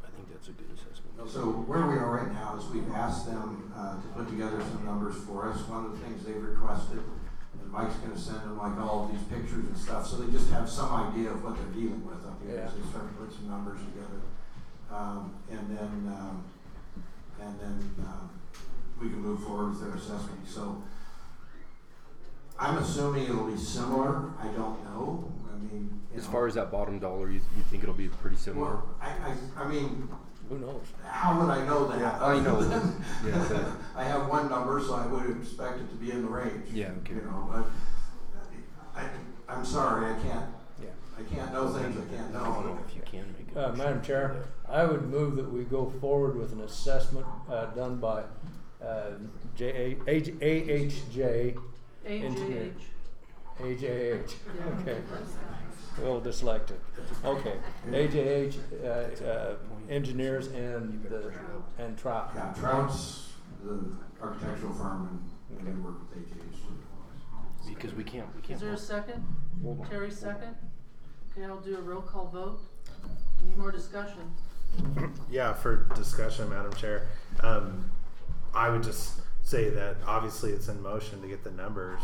I think that's a good assessment. So where we are right now is we've asked them to put together some numbers for us. One of the things they've requested, and Mike's gonna send them like all of these pictures and stuff, so they just have some idea of what they're dealing with up here as they start to put some numbers together. And then we can move forward with their assessment. So I'm assuming it'll be similar. I don't know. I mean, As far as that bottom dollar, you think it'll be pretty similar? well, I mean, Who knows? how would I know that? I know that. Yeah, but I have one number, so I would expect it to be in the range. Yeah, okay. You know, but I'm sorry, I can't. Yeah. I can't know things I can't I don't know know. if you can make it. Madam Chair, I would move that we go forward with an assessment done by AHJ Engineer. AJH. Okay. A little dyslexic. Okay. AJH engineers and Trout. Yeah, Trout's the architectural firm, and they work with AJH. Because we can't. is there a second? Hold on. Terry, second? Okay, I'll do a roll call vote. Any more discussion? Yeah, for discussion, Madam Chair. I would just say that obviously it's in motion to get the numbers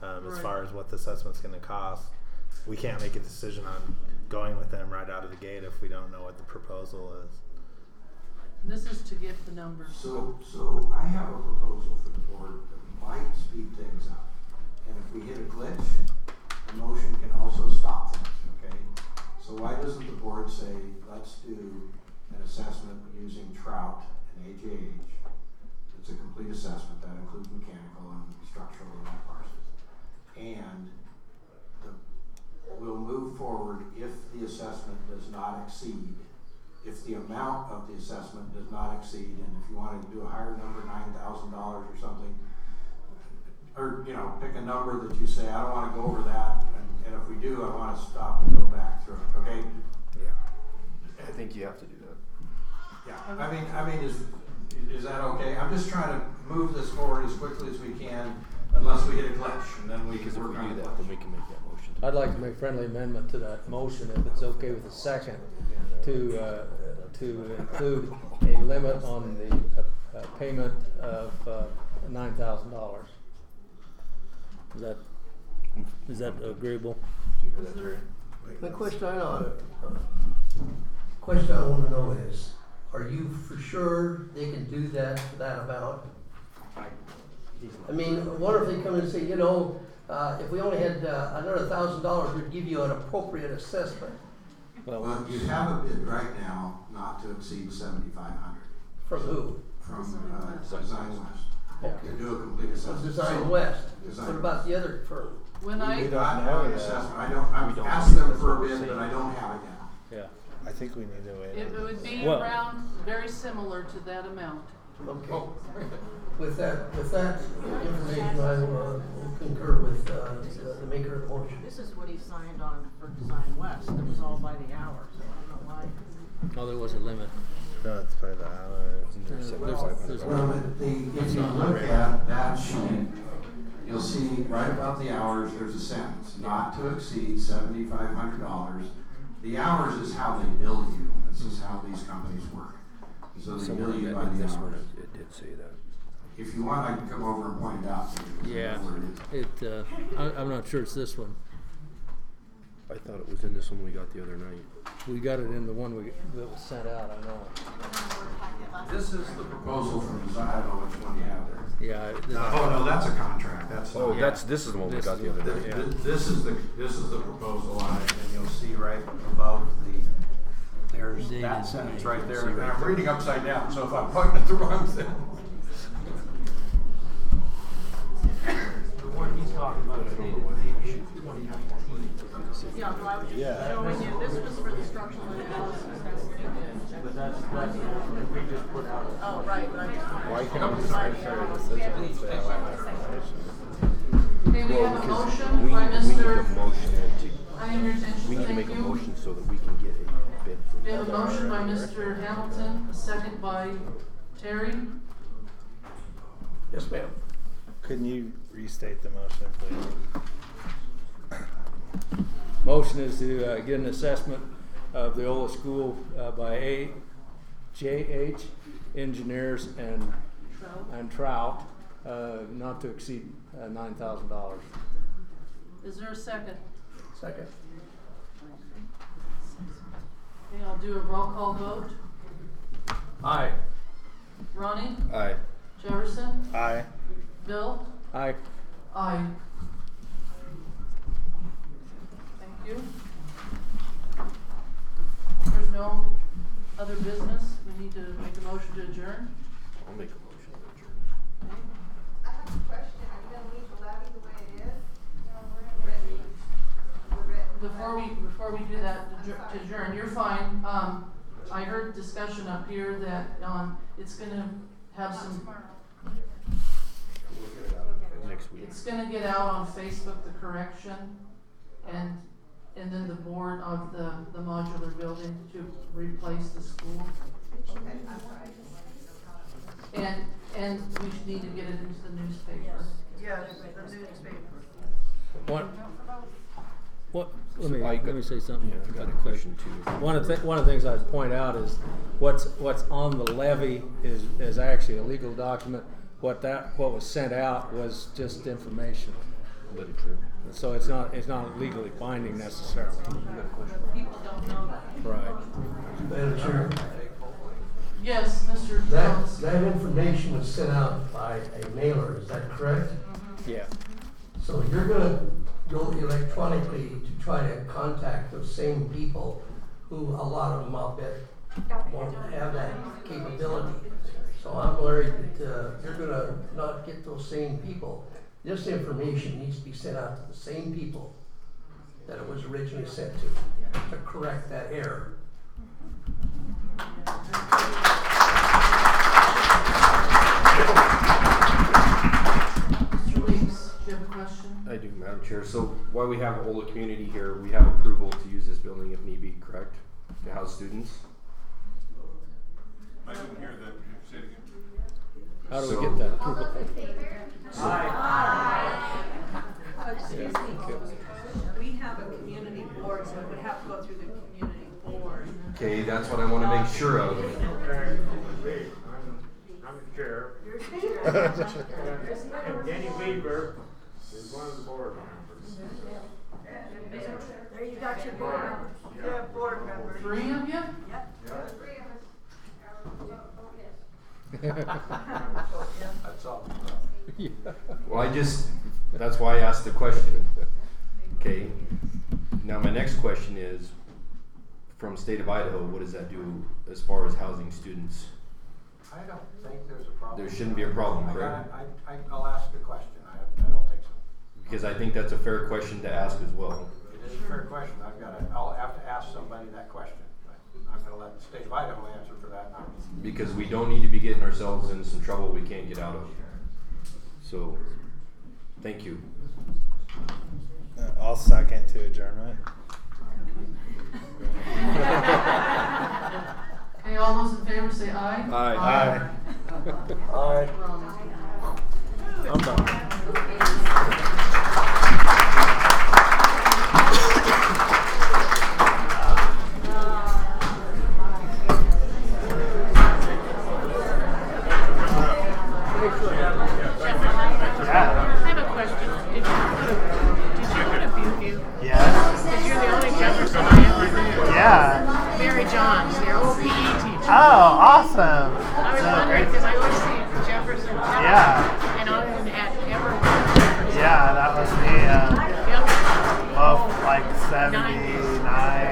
as Right. far as what the assessment's going to cost. We can't make a decision on going with them right out of the gate if we don't know what the proposal is. This is to get the numbers. So I have a proposal for the board that might speed things up. And if we hit a glitch, the motion can also stop things, okay? So why doesn't the board say, let's do an assessment using Trout and AJH? It's a complete assessment, that includes mechanical and structural and that part. And we'll move forward if the assessment does not exceed, if the amount of the assessment does not exceed, and if you wanted to do a higher number, $9,000 or something, or, you know, pick a number that you say, I don't wanna go over that, and if we do, I wanna stop and go back through it, okay? Yeah. I think you have to do that. Yeah, I mean, is that okay? I'm just trying to move this forward as quickly as we can, unless we hit a glitch, and then we can Because if work we on do it. that, then we can make that motion. I'd like to make friendly amendment to that motion, if it's okay with the second, to include a limit on the payment of $9,000. Is that agreeable? Do you hear that, Terry? The question I want to know is, are you for sure they can do that for that amount? I mean, what if they come and say, you know, if we only had another $1,000, we'd give you an appropriate assessment? Well, you have a bid right now not to exceed 7,500. From who? From Design West. Okay. To do a complete assessment. Design West. Design What about the other firm? When I, We don't have an assessment. I've asked them for a bid, but I don't have it yet. Yeah. I think we need to wait. it would be Well- around very similar to that amount. Okay. With that information, I will concur with the maker of the motion. This is what he signed on for Design West. It was all by the hour, so I don't know why. Oh, there was a limit. No, it's by the hour. There's Well, if you look at that sheet, you'll see right above the hours, there's a sentence, not to exceed $7,500. The hours is how they bill you. This is how these companies work. So they bill you by the this one, hours. it did say that. If you want, I can come over and point it out to you. Yeah, I'm not sure it's this one. I thought it was in this one we got the other night. We got it in the one that was sent out, I know. This is the proposal from design. I don't know which one you have there. Yeah. Oh, no, that's a contract. That's This is the one we got the other night. Yeah. This is the proposal on it, and you'll see right above there's that sentence right there. And I'm reading upside down, so if I'm pointing at the wrong thing. The one he's talking about is dated 2019. Yeah, well, I was just showing you, this was for the structural analysis, that's what he did. But that's we just put out. Oh, right, but I just. Why can't we just refer to the decision and say allow explanation? Okay, we have a motion We by need to Mr. motion it I am your attention, we need to thank make a you. motion so that we can get a bid from We have a motion by Mr. Hamilton, a second by Terry. Yes, ma'am. Couldn't you restate the motion, please? Motion is to get an assessment of the Ola School by JH Engineers and Trout, not to exceed $9,000. Is there a second? Second. Okay, I'll do a roll call vote. Aye. Ronnie? Aye. Jefferson? Aye. Bill? Aye. Aye. Thank you. There's no other business. We need to make a motion to adjourn. I'll make a motion to adjourn. Okay. I have a question, are you gonna leave the levy the way it is? Before we do that, to adjourn, you're fine. I heard discussion up here that, it's gonna have some, Next week. it's gonna get out on Facebook, the correction, and then the board of the modular building to replace the school. And we need to get it into the newspaper. Yes, the newspaper. Let me say something. Yeah, I got a question too. One of the things I'd point out is what's on the levy is actually a legal document. What was sent out was just information. Literature. So it's not legally binding necessarily. People don't know that. Right. Madam Chair, Yes, Mr. that, Jones. that information was sent out by a mailer, is that correct? Yeah. So you're gonna go electronically to try to contact those same people who a lot of them I'll bet won't have that capability. So I'm worried that you're gonna not get those same people. This information needs to be sent out to the same people that it was originally sent to correct that error. Mr. Weeks, do you have a question? I do, Madam Chair. So while we have Ola community here, we have approval to use this building if need be, correct? To house students? I didn't hear that. Say it again. How do we get that approval? Excuse me. We have a community board, so it would have to go through the community board. Okay, that's what I want to make sure of. I'm the chair. And Danny Weaver is one of the board members. There you got your board members. Yeah, board members. 3 of you? Yep. That's all. Well, that's why I asked the question. Okay. Now my next question is, from state of Idaho, what does that do as far as housing students? I don't think there's a problem. There shouldn't be a problem, correct? I'll ask the question. I don't think so. Because I think that's a fair question to ask as well. It is a fair question. I'll have to ask somebody that question. But I'm going to let the state of Idaho answer for that. Because we don't need to be getting ourselves into some trouble we can't get out of. So, thank you. I'll second to adjournment. all those in favor say aye. Aye. Aye. I'm done. I have a question. Did you go to Viewview? Yes. Because you're the only Jefferson I ever knew. Yeah. Mary Johns, their old PE teacher. Oh, awesome. I was wondering because I always see Jefferson. Yeah. And I didn't have ever heard of Jefferson. Yeah, that was me. Yep. Well, like 79.